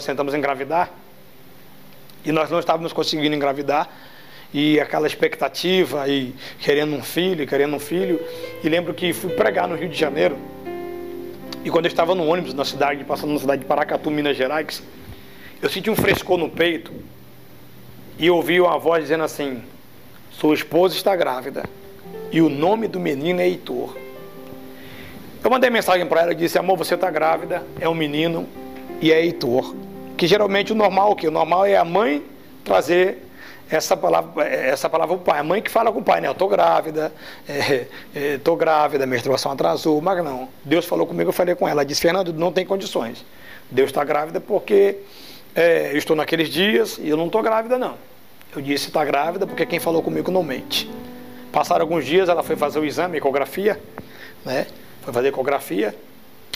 tentamos engravidar. E nós não estávamos conseguindo engravidar. E aquela expectativa, e querendo um filho. E lembro que fui pregar no Rio de Janeiro. E quando eu estava no ônibus, passando na cidade de Paracatu, Minas Gerais, eu senti um frescor no peito. E ouvi uma voz dizendo assim: sua esposa está grávida. E o nome do menino é Heitor. Eu mandei mensagem para ela e disse: amor, você está grávida, é um menino e é Heitor. Que geralmente o normal o quê? O normal é a mãe trazer essa palavra para o pai. A mãe que fala com o pai, né? Eu estou grávida, minha menstruação atrasou. Mas não, Deus falou comigo, eu falei com ela. Ela disse: Fernando, não tem condições. Deus está grávida porque eu estou naqueles dias e eu não estou grávida, não. Eu disse: está grávida porque quem falou comigo não mente. Passaram alguns dias, ela foi fazer o exame, ecografia, né? Foi fazer ecografia.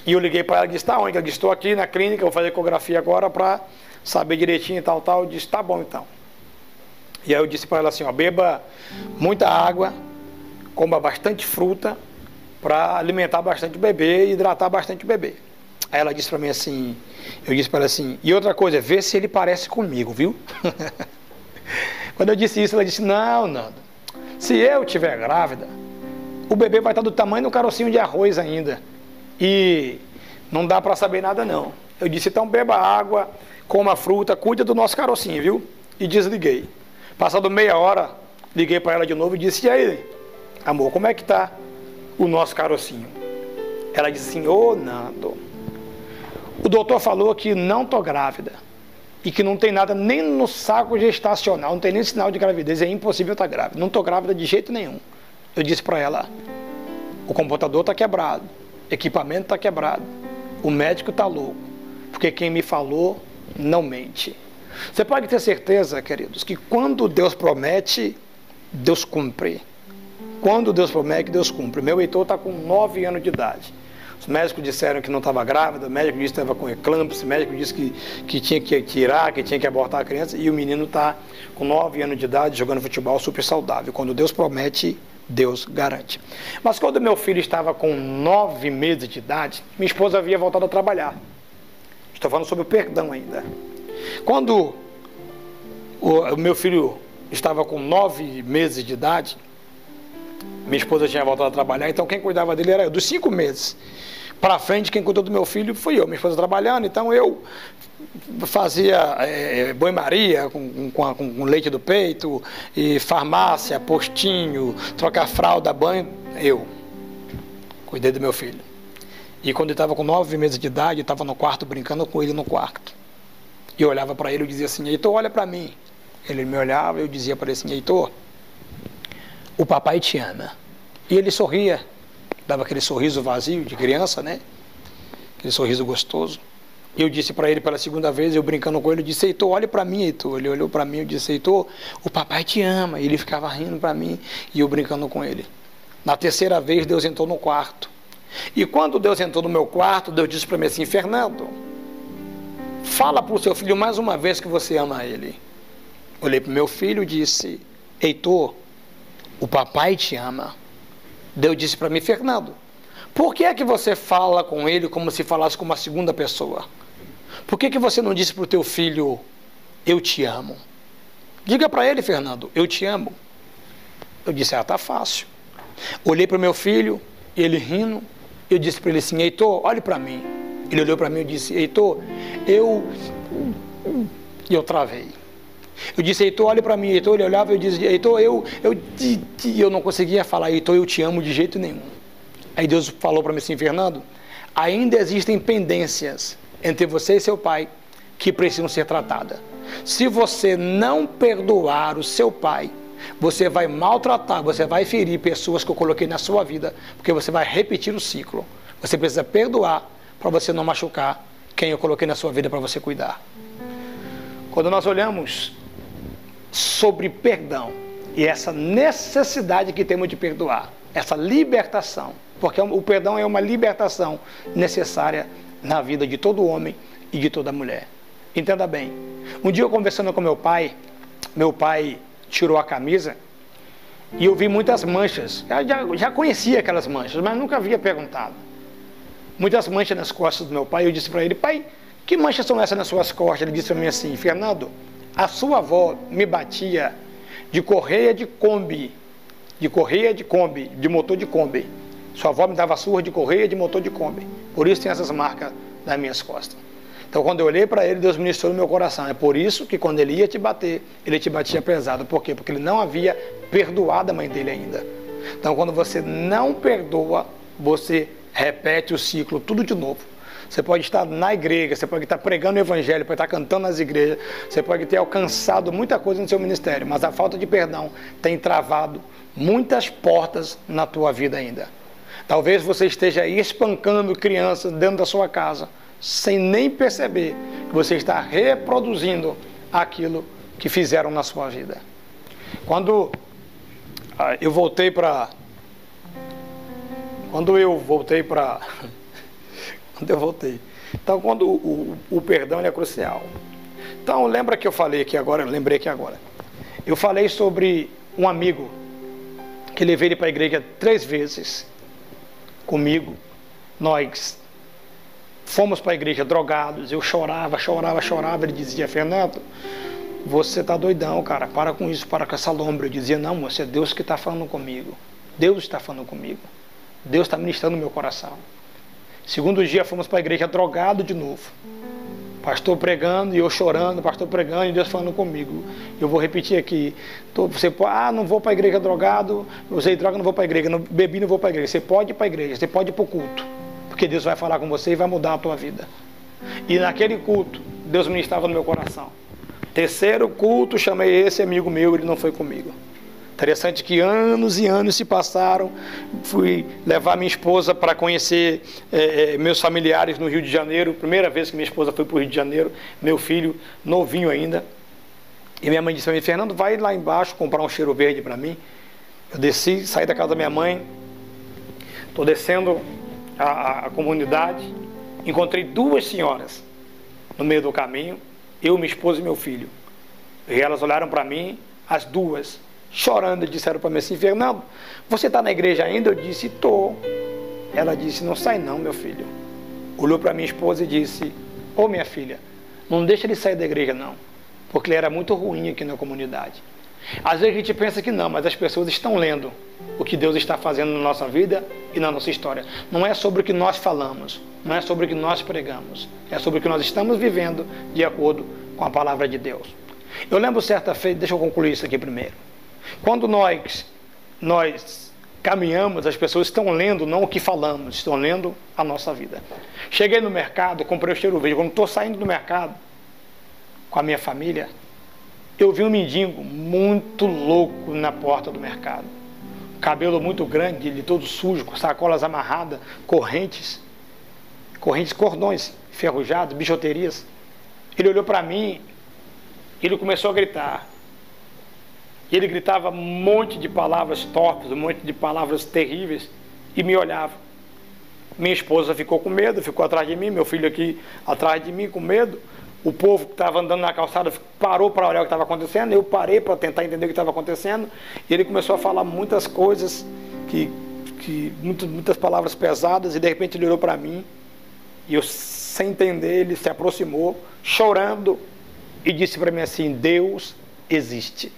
E eu liguei para ela e disse: tá onde? Ela disse: estou aqui na clínica, vou fazer ecografia agora para saber direitinho e tal. Eu disse: tá bom então. E aí eu disse para ela assim: ó, beba muita água, coma bastante fruta, para alimentar bastante o bebê e hidratar bastante o bebê. Aí ela disse para mim assim, eu disse para ela assim: e outra coisa, vê se ele parece comigo, viu? Quando eu disse isso, ela disse: não, Nando, se eu estiver grávida, o bebê vai estar do tamanho do carocinho de arroz ainda. E não dá para saber nada não. Eu disse: então beba água, coma fruta, cuida do nosso carocinho, viu? E desliguei. Passado meia hora, liguei para ela de novo e disse: e aí, amor, como é que tá o nosso carocinho? Ela disse assim: ô Nando, o doutor falou que não estou grávida e que não tem nada nem no saco gestacional, não tem nem sinal de gravidez, é impossível estar grávida, não estou grávida de jeito nenhum. Eu disse para ela: o computador está quebrado, o equipamento está quebrado, o médico está louco, porque quem me falou não mente. Você pode ter certeza, queridos, que quando Deus promete, Deus cumpre. Quando Deus promete, Deus cumpre. Meu Heitor está com 9 anos de idade. Os médicos disseram que não estava grávida, o médico disse que estava com eclâmpsia, o médico disse que tinha que tirar, que tinha que abortar a criança, e o menino está com 9 anos de idade, jogando futebol, super saudável. Quando Deus promete, Deus garante. Mas quando meu filho estava com 9 meses de idade, minha esposa havia voltado a trabalhar. Estou falando sobre o perdão ainda. Quando o meu filho estava com 9 meses de idade, minha esposa tinha voltado a trabalhar, então quem cuidava dele era eu. Dos 5 meses para frente, quem cuidou do meu filho fui eu. Minha esposa trabalhando, então eu fazia banho-maria com leite do peito, e farmácia, postinho, trocar fralda, banho, eu cuidei do meu filho. E quando ele estava com 9 meses de idade, eu estava no quarto brincando com ele no quarto. E eu olhava para ele e dizia assim: Heitor, olha para mim. Ele me olhava e eu dizia para ele assim: Heitor, o papai te ama. E ele sorria, dava aquele sorriso vazio de criança, né? Aquele sorriso gostoso. E eu disse para ele pela segunda vez, eu brincando com ele, eu disse: Heitor, olha para mim, Heitor. Ele olhou para mim e disse: Heitor, o papai te ama. E ele ficava rindo para mim e eu brincando com ele. Na terceira vez, Deus entrou no quarto. E quando Deus entrou no meu quarto, Deus disse para mim assim: Fernando, fala para o seu filho mais uma vez que você ama ele. Olhei para o meu filho e disse: Heitor, o papai te ama. Deus disse para mim: Fernando, por que é que você fala com ele como se falasse com uma segunda pessoa? Por que você não disse para o teu filho: eu te amo? Diga para ele: Fernando, eu te amo. Eu disse: tá fácil. Olhei para o meu filho, ele rindo, eu disse para ele assim: Heitor, olhe para mim. Ele olhou para mim e disse: Heitor, eu travei. Eu disse: Heitor, olha para mim. Heitor, ele olhava e eu dizia: Heitor, eu não conseguia falar: Heitor, eu te amo de jeito nenhum. Aí Deus falou para mim assim: Fernando, ainda existem pendências entre você e seu pai que precisam ser tratadas. Se você não perdoar o seu pai, você vai maltratar, você vai ferir pessoas que eu coloquei na sua vida, porque você vai repetir o ciclo. Você precisa perdoar para você não machucar quem eu coloquei na sua vida para você cuidar. Quando nós olhamos sobre perdão e essa necessidade que temos de perdoar, essa libertação, porque o perdão é uma libertação necessária na vida de todo homem e de toda mulher. Entenda bem, um dia eu conversando com meu pai tirou a camisa e eu vi muitas manchas. Eu já conhecia aquelas manchas, mas nunca havia perguntado. Muitas manchas nas costas do meu pai. Eu disse para ele: pai, que manchas são essas nas suas costas? Ele disse para mim assim: Fernando, a sua avó me batia de correia de Kombi, de motor de Kombi. Sua avó me dava surra de correia de motor de Kombi. Por isso tem essas marcas nas minhas costas. Então, quando eu olhei para ele, Deus ministrou no meu coração. É por isso que quando ele ia te bater, ele te batia pesado. Por quê? Porque ele não havia perdoado a mãe dele ainda. Então, quando você não perdoa, você repete o ciclo tudo de novo. Você pode estar na igreja, você pode estar pregando o evangelho, pode estar cantando nas igrejas, você pode ter alcançado muita coisa no seu ministério, mas a falta de perdão tem travado muitas portas na tua vida ainda. Talvez você esteja aí espancando crianças dentro da sua casa, sem nem perceber que você está reproduzindo aquilo que fizeram na sua vida. Quando eu voltei para... Então, quando o perdão é crucial. Então, lembra que eu falei aqui agora, lembrei aqui agora. Eu falei sobre um amigo que levei ele para a igreja 3 vezes comigo. Nós fomos para a igreja drogados, eu chorava. Ele dizia: Fernando, você está doidão, cara, para com isso, para com essa lombra. Eu dizia: não, moço, é Deus que está falando comigo. Deus está falando comigo. Deus está ministrando no meu coração. Segundo dia fomos para a igreja drogado de novo. Pastor pregando e eu chorando, pastor pregando e Deus falando comigo. Eu vou repetir aqui. Você pode, não vou para a igreja drogado, usei droga, não vou para a igreja, não bebi, não vou para a igreja. Você pode ir para a igreja, você pode ir para o culto, porque Deus vai falar com você e vai mudar a tua vida. E naquele culto, Deus ministrava no meu coração. Terceiro culto, chamei esse amigo meu, ele não foi comigo. Interessante que anos e anos se passaram, fui levar minha esposa para conhecer meus familiares no Rio de Janeiro, primeira vez que minha esposa foi para o Rio de Janeiro, meu filho novinho ainda, e minha mãe disse para mim: Fernando, vai lá embaixo comprar um cheiro verde para mim. Eu desci, saí da casa da minha mãe, estou descendo a comunidade, encontrei 2 senhoras no meio do caminho, eu, minha esposa e meu filho, e elas olharam para mim, as duas, chorando, disseram para mim assim: Fernando, você está na igreja ainda? Eu disse: estou. Ela disse: não sai não, meu filho. Olhou para minha esposa e disse: ô minha filha, não deixa ele sair da igreja não, porque ele era muito ruim aqui na comunidade. Às vezes a gente pensa que não, mas as pessoas estão lendo o que Deus está fazendo na nossa vida e na nossa história. Não é sobre o que nós falamos, não é sobre o que nós pregamos, é sobre o que nós estamos vivendo de acordo com a palavra de Deus. Eu lembro certa feita, deixa eu concluir isso aqui primeiro. Quando nós caminhamos, as pessoas estão lendo não o que falamos, estão lendo a nossa vida. Cheguei no mercado, comprei o cheiro verde. Quando estou saindo do mercado com a minha família, eu vi um mendigo muito louco na porta do mercado. Cabelo muito grande, ele todo sujo, com sacolas amarradas, correntes, cordões enferrujados, bijuterias. Ele olhou para mim, ele começou a gritar. E ele gritava um monte de palavras torpes, um monte de palavras terríveis, e me olhava. Minha esposa ficou com medo, ficou atrás de mim, meu filho aqui atrás de mim com medo. O povo que estava andando na calçada parou para olhar o que estava acontecendo, eu parei para tentar entender o que estava acontecendo, e ele começou a falar muitas coisas, muitas palavras pesadas, e de repente ele olhou para mim, e eu, sem entender, ele se aproximou, chorando, e disse para mim assim: Deus existe.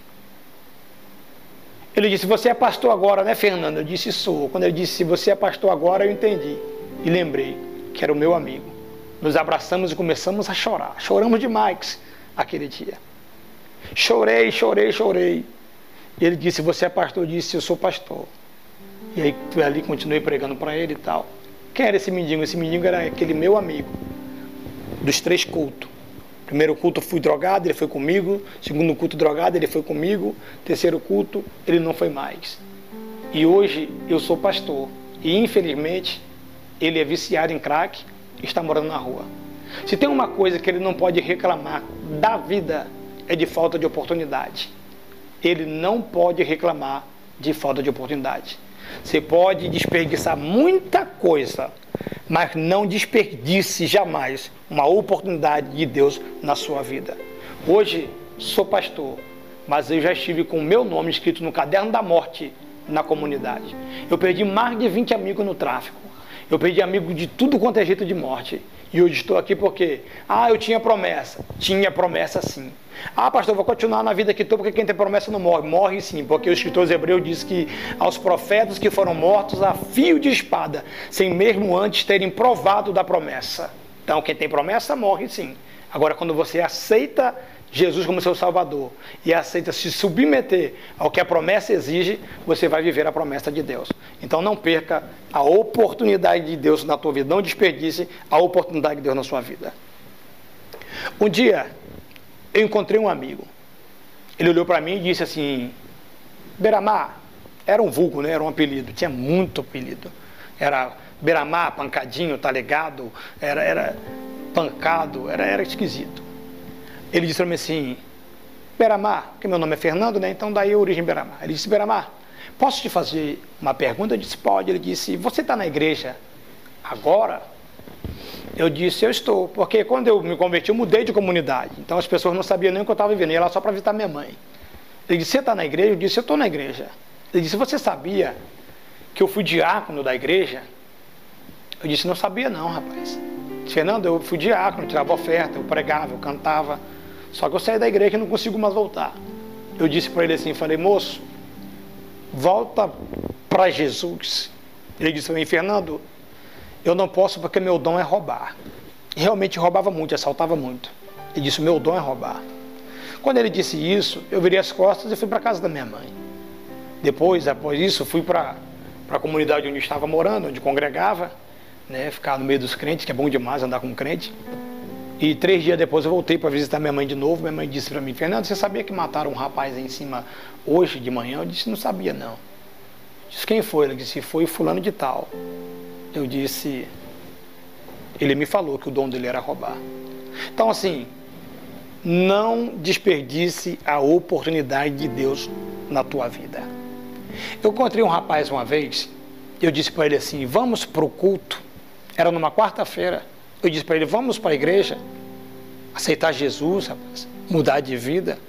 Ele disse: você é pastor agora, né, Fernando? Eu disse: sou. Quando ele disse: você é pastor agora, eu entendi. E lembrei que era o meu amigo. Nos abraçamos e começamos a chorar. Choramos demais aquele dia. Chorei. E ele disse: você é pastor? Eu disse: eu sou pastor. E aí ali continuei pregando para ele e tal. Quem era esse mendigo? Esse mendigo era aquele meu amigo, dos 3 cultos. Primeiro culto fui drogado, ele foi comigo. Segundo culto drogado, ele foi comigo. Terceiro culto, ele não foi mais. E hoje eu sou pastor. E infelizmente, ele é viciado em crack e está morando na rua. Se tem uma coisa que ele não pode reclamar da vida, é de falta de oportunidade. Ele não pode reclamar de falta de oportunidade. Você pode desperdiçar muita coisa, mas não desperdice jamais uma oportunidade de Deus na sua vida. Hoje, sou pastor, mas eu já estive com o meu nome escrito no caderno da morte na comunidade. Eu perdi mais de 20 amigos no tráfico. Eu perdi amigos de tudo quanto é jeito de morte. E hoje estou aqui porque, eu tinha promessa. Tinha promessa sim. Pastor, vou continuar na vida que estou, porque quem tem promessa não morre. Morre sim, porque o escritor hebreu diz que aos profetas que foram mortos a fio de espada, sem mesmo antes terem provado da promessa. Então, quem tem promessa morre sim. Agora, quando você aceita Jesus como seu Salvador e aceita se submeter ao que a promessa exige, você vai viver a promessa de Deus. Então não perca a oportunidade de Deus na tua vida, não desperdice a oportunidade de Deus na sua vida. Um dia eu encontrei um amigo, ele olhou para mim e disse assim: Beramar, era um vulgo, né? Era um apelido, tinha muito apelido, era Beramar, pancadinho, tá ligado, era pancado, era esquisito. Ele disse para mim assim: Beramar, porque meu nome é Fernando, né? Então daí a origem Beramar. Ele disse: Beramar, posso te fazer uma pergunta? Eu disse: pode. Ele disse: você está na igreja agora? Eu disse: eu estou, porque quando eu me converti eu mudei de comunidade, então as pessoas não sabiam nem o que eu estava vivendo, eu ia lá só para visitar minha mãe. Ele disse: você está na igreja? Eu disse: eu estou na igreja. Ele disse: você sabia que eu fui diácono da igreja? Eu disse: não sabia não, rapaz. Fernando, eu fui diácono, eu tirava oferta, eu pregava, eu cantava, só que eu saí da igreja e não consigo mais voltar. Eu disse para ele assim, falei: moço, volta para Jesus. Ele disse para mim: Fernando, eu não posso porque meu dom é roubar. E realmente roubava muito, assaltava muito. Ele disse: meu dom é roubar. Quando ele disse isso, eu virei as costas e fui para casa da minha mãe. Depois, após isso, fui para a comunidade onde eu estava morando, onde congregava, né, ficar no meio dos crentes, que é bom demais andar com um crente. E 3 dias depois eu voltei para visitar minha mãe de novo. Minha mãe disse para mim: Fernando, você sabia que mataram um rapaz aí em cima hoje de manhã? Eu disse: não sabia não. Eu disse: quem foi? Ela disse: foi fulano de tal. Eu disse: ele me falou que o dom dele era roubar. Então assim, não desperdice a oportunidade de Deus na tua vida. Eu encontrei um rapaz uma vez, eu disse para ele assim: vamos para o culto. Era numa quarta-feira. Eu disse para ele: vamos para a igreja, aceitar Jesus, rapaz, mudar de vida.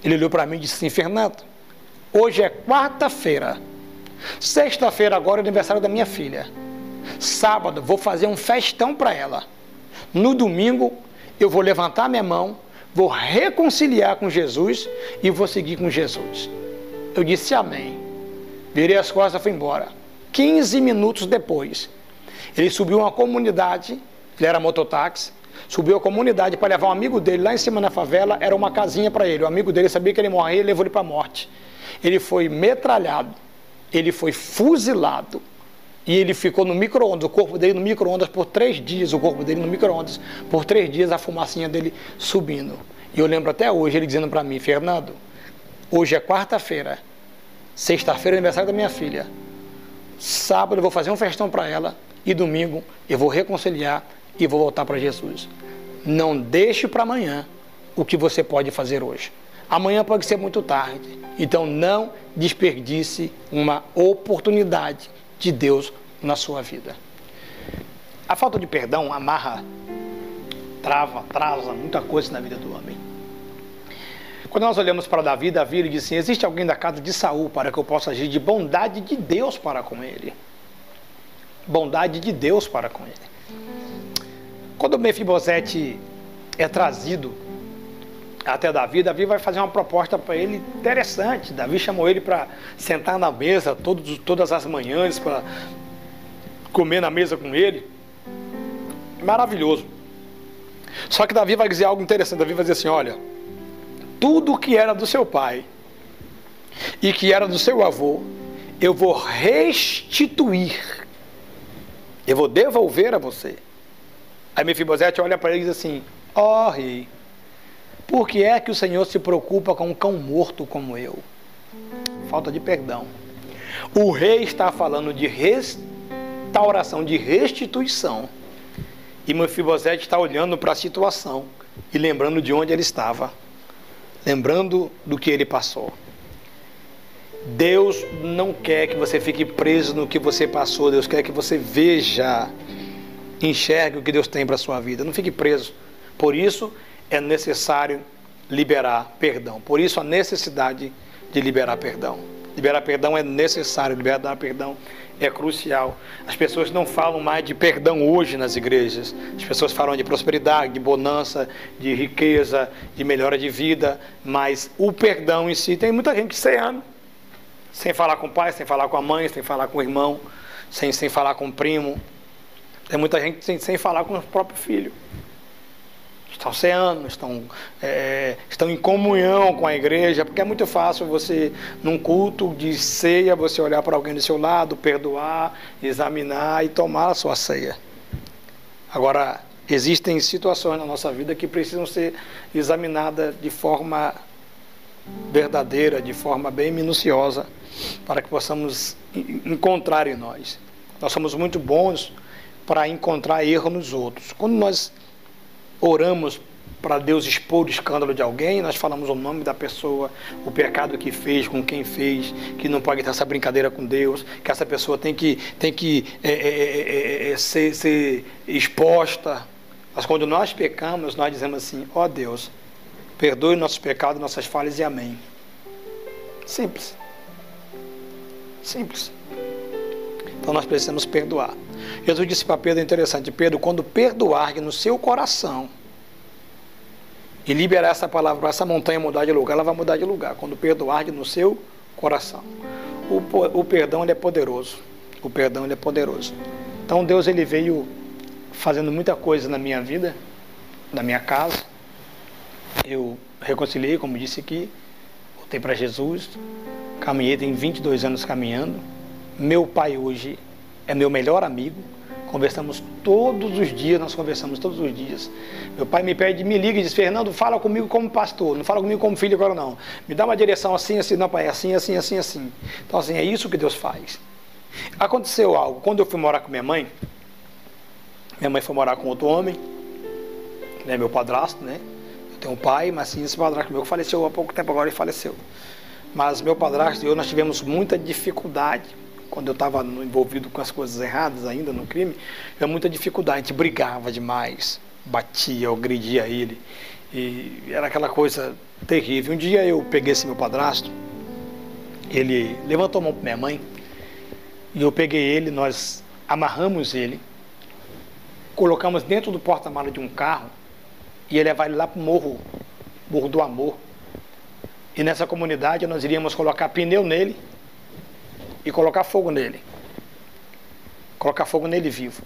Ele olhou para mim e disse assim: Fernando, hoje é quarta-feira, sexta-feira agora é aniversário da minha filha, sábado vou fazer um festão para ela, no domingo eu vou levantar minha mão, vou reconciliar com Jesus e vou seguir com Jesus. Eu disse: amém. Virei as costas e fui embora. 15 minutos depois, ele subiu uma comunidade, ele era mototáxi, subiu a comunidade para levar um amigo dele lá em cima na favela, era uma casinha para ele. O amigo dele sabia que ele morria e levou ele para a morte. Ele foi metralhado, ele foi fuzilado e ele ficou no micro-ondas, o corpo dele no micro-ondas por 3 dias, o corpo dele no micro-ondas por 3 dias, a fumacinha dele subindo. E eu lembro até hoje ele dizendo para mim: Fernando, hoje é quarta-feira, sexta-feira é aniversário da minha filha, sábado eu vou fazer um festão para ela e domingo eu vou reconciliar e vou voltar para Jesus. Não deixe para amanhã o que você pode fazer hoje. Amanhã pode ser muito tarde. Então não desperdice uma oportunidade de Deus na sua vida. A falta de perdão amarra, atrasa muita coisa na vida do homem. Quando nós olhamos para Davi, ele disse assim: existe alguém da casa de Saul para que eu possa agir de bondade de Deus para com ele. Bondade de Deus para com ele. Quando Mefibosete é trazido até Davi vai fazer uma proposta para ele interessante. Davi chamou ele para sentar na mesa todas as manhãs, para comer na mesa com ele. Maravilhoso. Só que Davi vai dizer algo interessante. Davi vai dizer assim: olha, tudo que era do seu pai e que era do seu avô, eu vou restituir. Eu vou devolver a você. Aí Mefibosete olha para ele e diz assim: ó rei, por que é que o Senhor se preocupa com um cão morto como eu? Falta de perdão. O rei está falando de restauração, de restituição. E Mefibosete está olhando para a situação e lembrando de onde ele estava, lembrando do que ele passou. Deus não quer que você fique preso no que você passou. Deus quer que você veja, enxergue o que Deus tem para a sua vida. Não fique preso. Por isso é necessário liberar perdão. Por isso a necessidade de liberar perdão. Liberar perdão é necessário, liberar perdão é crucial. As pessoas não falam mais de perdão hoje nas igrejas. As pessoas falam de prosperidade, de bonança, de riqueza, de melhora de vida. Mas o perdão em si, tem muita gente sem ano, sem falar com o pai, sem falar com a mãe, sem falar com o irmão, sem falar com o primo. Tem muita gente sem falar com o próprio filho. Estão sem ano, estão em comunhão com a igreja, porque é muito fácil você, num culto de ceia, você olhar para alguém do seu lado, perdoar, examinar e tomar a sua ceia. Agora, existem situações na nossa vida que precisam ser examinadas de forma verdadeira, de forma bem minuciosa, para que possamos encontrar em nós. Nós somos muito bons para encontrar erro nos outros. Quando nós oramos para Deus expor o escândalo de alguém, nós falamos o nome da pessoa, o pecado que fez, com quem fez, que não pode ter essa brincadeira com Deus, que essa pessoa tem que ser exposta. Mas quando nós pecamos, nós dizemos assim: ó Deus, perdoe nossos pecados, nossas falhas e amém. Simples. Simples. Então nós precisamos perdoar. Jesus disse para Pedro, interessante: Pedro, quando perdoar no seu coração e liberar essa palavra para essa montanha mudar de lugar, ela vai mudar de lugar. Quando perdoar no seu coração. O perdão, ele é poderoso. O perdão, ele é poderoso. Então Deus, ele veio fazendo muita coisa na minha vida, na minha casa. Eu reconciliei, como disse aqui, voltei para Jesus, caminhei, tem 22 anos caminhando. Meu pai hoje é meu melhor amigo, conversamos todos os dias, nós conversamos todos os dias. Meu pai me pede, me liga e diz: Fernando, fala comigo como pastor, não fala comigo como filho agora não. Me dá uma direção assim, assim, não pai, assim, assim, assim, assim. Então assim, é isso que Deus faz. Aconteceu algo, quando eu fui morar com minha mãe foi morar com outro homem, né, meu padrasto, né? Eu tenho um pai, mas sim, esse padrasto meu que faleceu há pouco tempo, agora ele faleceu. Mas meu padrasto e eu, nós tivemos muita dificuldade. Quando eu estava envolvido com as coisas erradas ainda no crime, tinha muita dificuldade, a gente brigava demais, batia, agredia ele, e era aquela coisa terrível. Um dia eu peguei esse meu padrasto, ele levantou a mão para minha mãe, e eu peguei ele, nós amarramos ele, colocamos dentro do porta-malas de um carro, e ia levar ele lá para o Morro do Amor. E nessa comunidade nós iríamos colocar pneu nele, e colocar fogo nele. Colocar fogo nele vivo.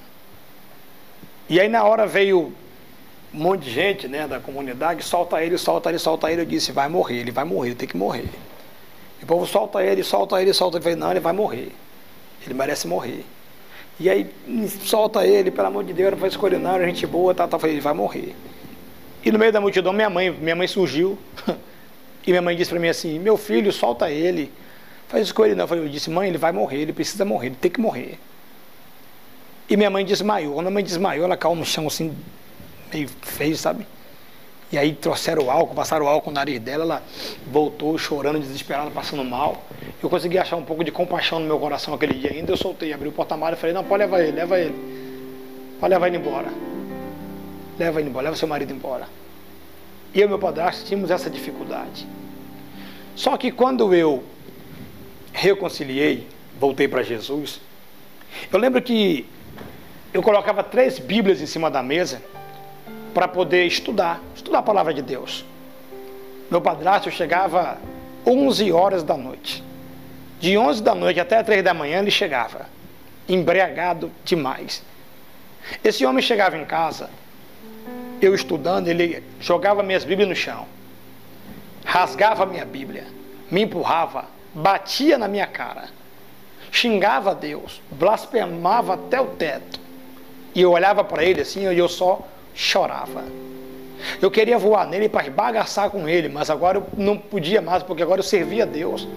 E aí na hora veio um monte de gente, né, da comunidade: solta ele, solta ele, solta ele. Eu disse: vai morrer, ele vai morrer, ele tem que morrer. E o povo: solta ele, solta ele, solta ele. Eu falei: não, ele vai morrer. Ele merece morrer. E aí, solta ele, pelo amor de Deus, não vai escolher não, era gente boa, tá. Eu falei: ele vai morrer. E no meio da multidão, minha mãe surgiu. E minha mãe disse para mim assim: meu filho, solta ele. Faz isso com ele não. Eu disse: mãe, ele vai morrer, ele precisa morrer, ele tem que morrer. E minha mãe desmaiou. Quando a mãe desmaiou, ela caiu no chão assim, meio feio, sabe? E aí trouxeram o álcool, passaram o álcool no nariz dela, ela voltou chorando, desesperada, passando mal. Eu consegui achar um pouco de compaixão no meu coração aquele dia ainda. Eu soltei, abri o porta-malas e falei: não, pode levar ele, leva ele. Pode levar ele embora. Leva ele embora, leva seu marido embora. E eu e meu padrasto tínhamos essa dificuldade. Só que quando eu reconciliei, voltei para Jesus, eu lembro que eu colocava 3 Bíblias em cima da mesa para poder estudar a palavra de Deus. Meu padrasto chegava 11 horas da noite. De 11 da noite até 3 da manhã ele chegava, embriagado demais. Esse homem chegava em casa, eu estudando, ele jogava minhas Bíblias no chão, rasgava minha Bíblia, me empurrava, batia na minha cara, xingava a Deus, blasfemava até o teto. E eu olhava para ele assim e eu só chorava. Eu queria voar nele para esbagaçar com ele, mas agora eu não podia mais, porque agora eu servia a Deus.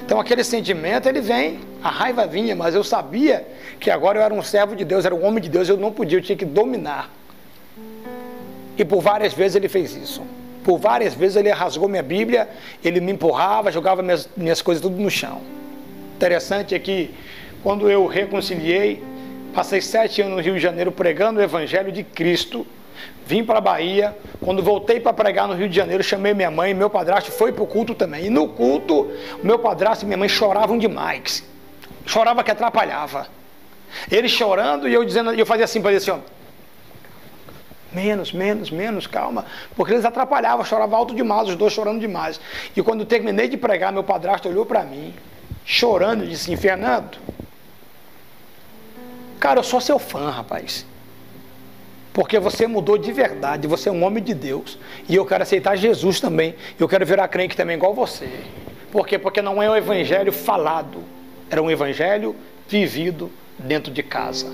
Então aquele sentimento, ele vem, a raiva vinha, mas eu sabia que agora eu era um servo de Deus, era um homem de Deus, eu não podia, eu tinha que dominar. E por várias vezes ele fez isso. Por várias vezes ele rasgou minha Bíblia, ele me empurrava, jogava minhas coisas tudo no chão. Interessante é que quando eu reconciliei, passei 7 anos no Rio de Janeiro pregando o Evangelho de Cristo, vim para a Bahia, quando voltei para pregar no Rio de Janeiro, chamei minha mãe, meu padrasto foi para o culto também. E no culto, o meu padrasto e minha mãe choravam demais. Chorava que atrapalhava. Eles chorando e eu dizendo, eu fazia assim para eles assim, ó, menos, calma, porque eles atrapalhavam, choravam alto demais, os dois chorando demais. E quando eu terminei de pregar, meu padrasto olhou para mim, chorando, e disse assim, Fernando, cara, eu sou seu fã, rapaz, porque você mudou de verdade, você é um homem de Deus, e eu quero aceitar Jesus também, eu quero virar crente também igual você. Por quê? Porque não é um evangelho falado, era um evangelho vivido dentro de casa.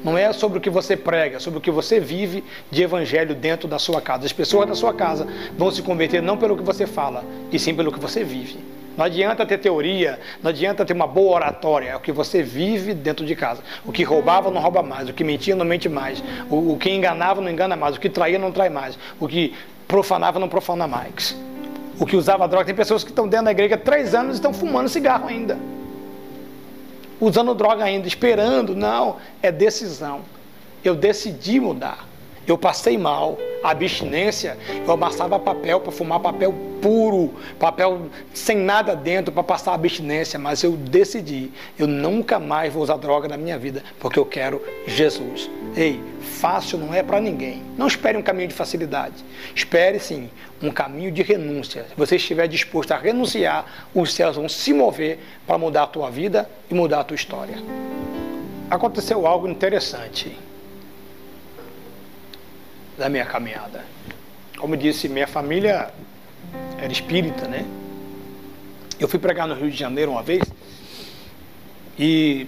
Não é sobre o que você prega, é sobre o que você vive de evangelho dentro da sua casa. As pessoas da sua casa vão se converter não pelo que você fala, e sim pelo que você vive. Não adianta ter teoria, não adianta ter uma boa oratória, é o que você vive dentro de casa. O que roubava não rouba mais, o que mentia não mente mais, o que enganava não engana mais, o que traía não trai mais, o que profanava não profana mais. O que usava droga, tem pessoas que estão dentro da igreja há 3 anos e estão fumando cigarro ainda. Usando droga ainda, esperando, não, é decisão. Eu decidi mudar. Eu passei mal, a abstinência, eu amassava papel para fumar papel puro, papel sem nada dentro para passar a abstinência, mas eu decidi, eu nunca mais vou usar droga na minha vida, porque eu quero Jesus. Ei, fácil não é para ninguém. Não espere um caminho de facilidade. Espere sim um caminho de renúncia. Se você estiver disposto a renunciar, os céus vão se mover para mudar a tua vida e mudar a tua história. Aconteceu algo interessante da minha caminhada. Como eu disse, minha família era espírita, né? Eu fui pregar no Rio de Janeiro uma vez, e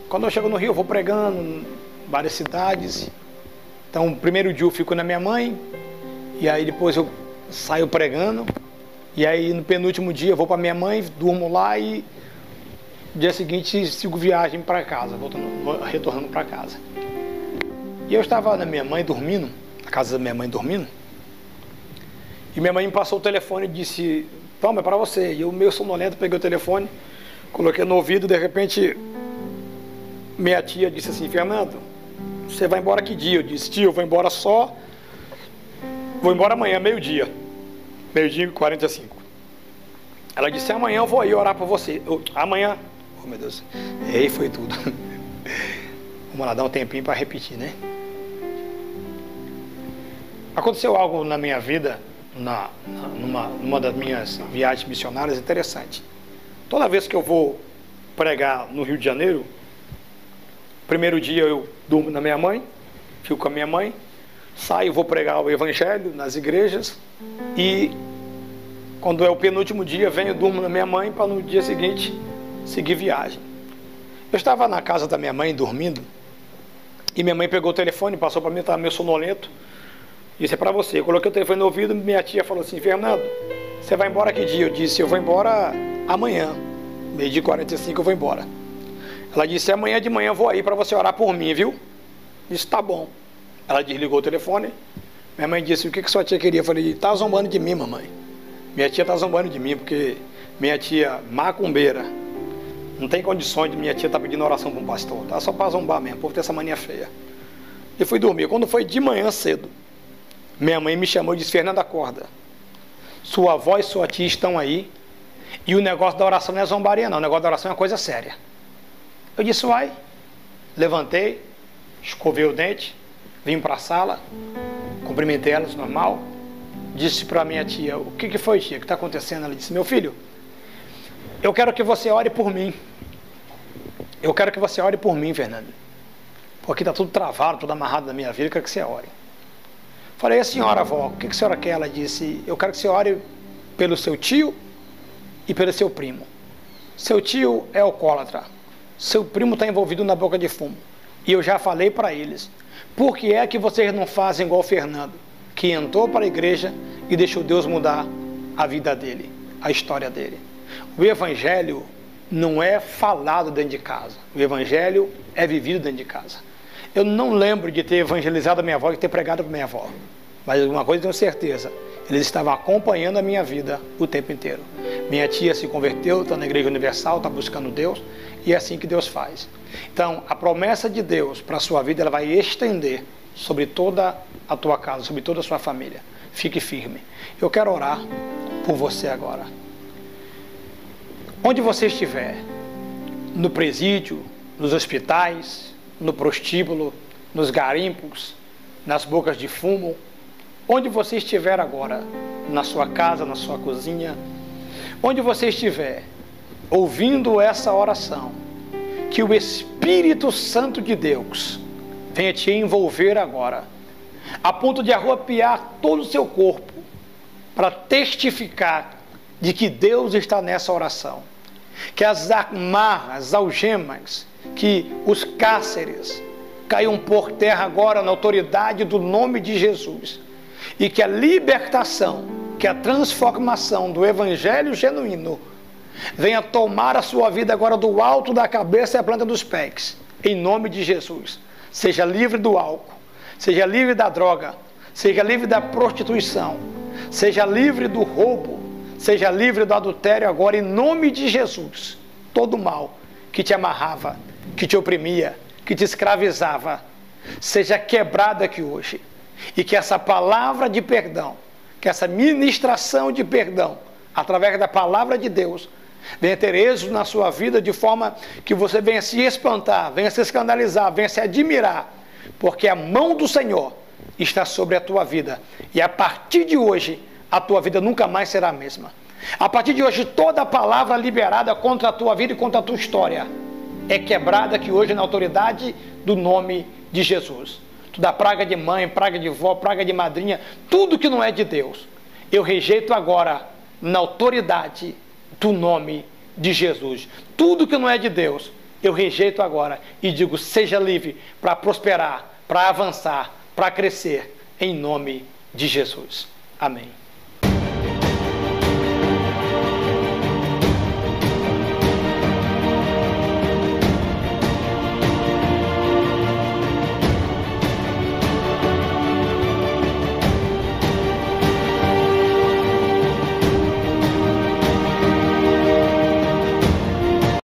quando eu chego no Rio, eu vou pregando em várias cidades. Então, o primeiro dia eu fico na minha mãe, e aí depois eu saio pregando, e aí no penúltimo dia eu vou para minha mãe, durmo lá, e no dia seguinte sigo viagem para casa, retornando para casa. E eu estava na minha mãe dormindo, na casa da minha mãe dormindo, e minha mãe me passou o telefone e disse, toma, é para você. E eu, meio sonolento, peguei o telefone, coloquei no ouvido, de repente minha tia disse assim, Fernando, você vai embora que dia? Eu disse, tio, eu vou embora amanhã, meio-dia e 45. Ela disse, amanhã eu vou aí orar por você. Amanhã, oh meu Deus, e aí foi tudo. Vamos lá, dar um tempinho para repetir, né? Aconteceu algo na minha vida, numa das minhas viagens missionárias, interessante. Toda vez que eu vou pregar no Rio de Janeiro, primeiro dia eu durmo na minha mãe, fico com a minha mãe, saio, vou pregar o evangelho nas igrejas, e quando é o penúltimo dia, venho, durmo na minha mãe, para no dia seguinte seguir viagem. Eu estava na casa da minha mãe dormindo, e minha mãe pegou o telefone, passou para mim, estava meio sonolento, disse, é para você. Eu coloquei o telefone no ouvido, minha tia falou assim, Fernando, você vai embora que dia? Eu disse, eu vou embora amanhã, meio-dia e 45 eu vou embora. Ela disse, amanhã de manhã eu vou aí para você orar por mim, viu? Eu disse, tá bom. Ela desligou o telefone, minha mãe disse, o que sua tia queria? Eu falei, tá zombando de mim, mamãe. Minha tia tá zombando de mim, porque minha tia macumbeira, não tem condições de minha tia estar pedindo oração para um pastor, tá só para zombar mesmo, o povo tem essa mania feia. E fui dormir. Quando foi de manhã cedo, minha mãe me chamou e disse, Fernando, acorda, sua avó e sua tia estão aí, e o negócio da oração não é zombaria não, o negócio da oração é uma coisa séria. Eu disse, uai. Levantei, escovei o dente, vim para a sala, cumprimentei elas normal, disse para minha tia, o que foi, tia, o que está acontecendo? Ela disse, meu filho, eu quero que você ore por mim. Eu quero que você ore por mim, Fernando, porque está tudo travado, tudo amarrado na minha vida, eu quero que você ore. Falei, a senhora, avó, o que a senhora quer? Ela disse, eu quero que você ore pelo seu tio e pelo seu primo. Seu tio é alcoólatra, seu primo está envolvido na boca de fumo, e eu já falei para eles, por que é que vocês não fazem igual o Fernando, que entrou para a igreja e deixou Deus mudar a vida dele, a história dele? O Evangelho não é falado dentro de casa. O Evangelho é vivido dentro de casa. Eu não lembro de ter evangelizado a minha avó e ter pregado para minha avó. Mas uma coisa eu tenho certeza, eles estavam acompanhando a minha vida o tempo inteiro. Minha tia se converteu, está na Igreja Universal, está buscando Deus, e é assim que Deus faz. Então, a promessa de Deus para a sua vida, ela vai estender sobre toda a tua casa, sobre toda a sua família. Fique firme. Eu quero orar por você agora. Onde você estiver, no presídio, nos hospitais, no prostíbulo, nos garimpos, nas bocas de fumo, onde você estiver agora, na sua casa, na sua cozinha, onde você estiver ouvindo essa oração, que o Espírito Santo de Deus venha te envolver agora, a ponto de arrepiar todo o seu corpo, para testificar de que Deus está nessa oração, que as amarras, as algemas, que os cárceres caiam por terra agora na autoridade do nome de Jesus, e que a libertação, que a transformação do Evangelho genuíno venha tomar a sua vida agora do alto da cabeça e a planta dos pés, em nome de Jesus. Seja livre do álcool, seja livre da droga, seja livre da prostituição, seja livre do roubo, seja livre do adultério agora, em nome de Jesus. Todo mal que te amarrava, que te oprimia, que te escravizava, seja quebrado aqui hoje. E que essa palavra de perdão, que essa ministração de perdão, através da palavra de Deus, venha ter êxito na sua vida, de forma que você venha se espantar, venha se escandalizar, venha se admirar, porque a mão do Senhor está sobre a tua vida. E a partir de hoje, a tua vida nunca mais será a mesma. A partir de hoje, toda palavra liberada contra a tua vida e contra a tua história é quebrada aqui hoje na autoridade do nome de Jesus. Toda praga de mãe, praga de vó, praga de madrinha, tudo que não é de Deus, eu rejeito agora na autoridade do nome de Jesus. Tudo que não é de Deus, eu rejeito agora e digo, seja livre para prosperar, para avançar, para crescer, em nome de Jesus. Amém.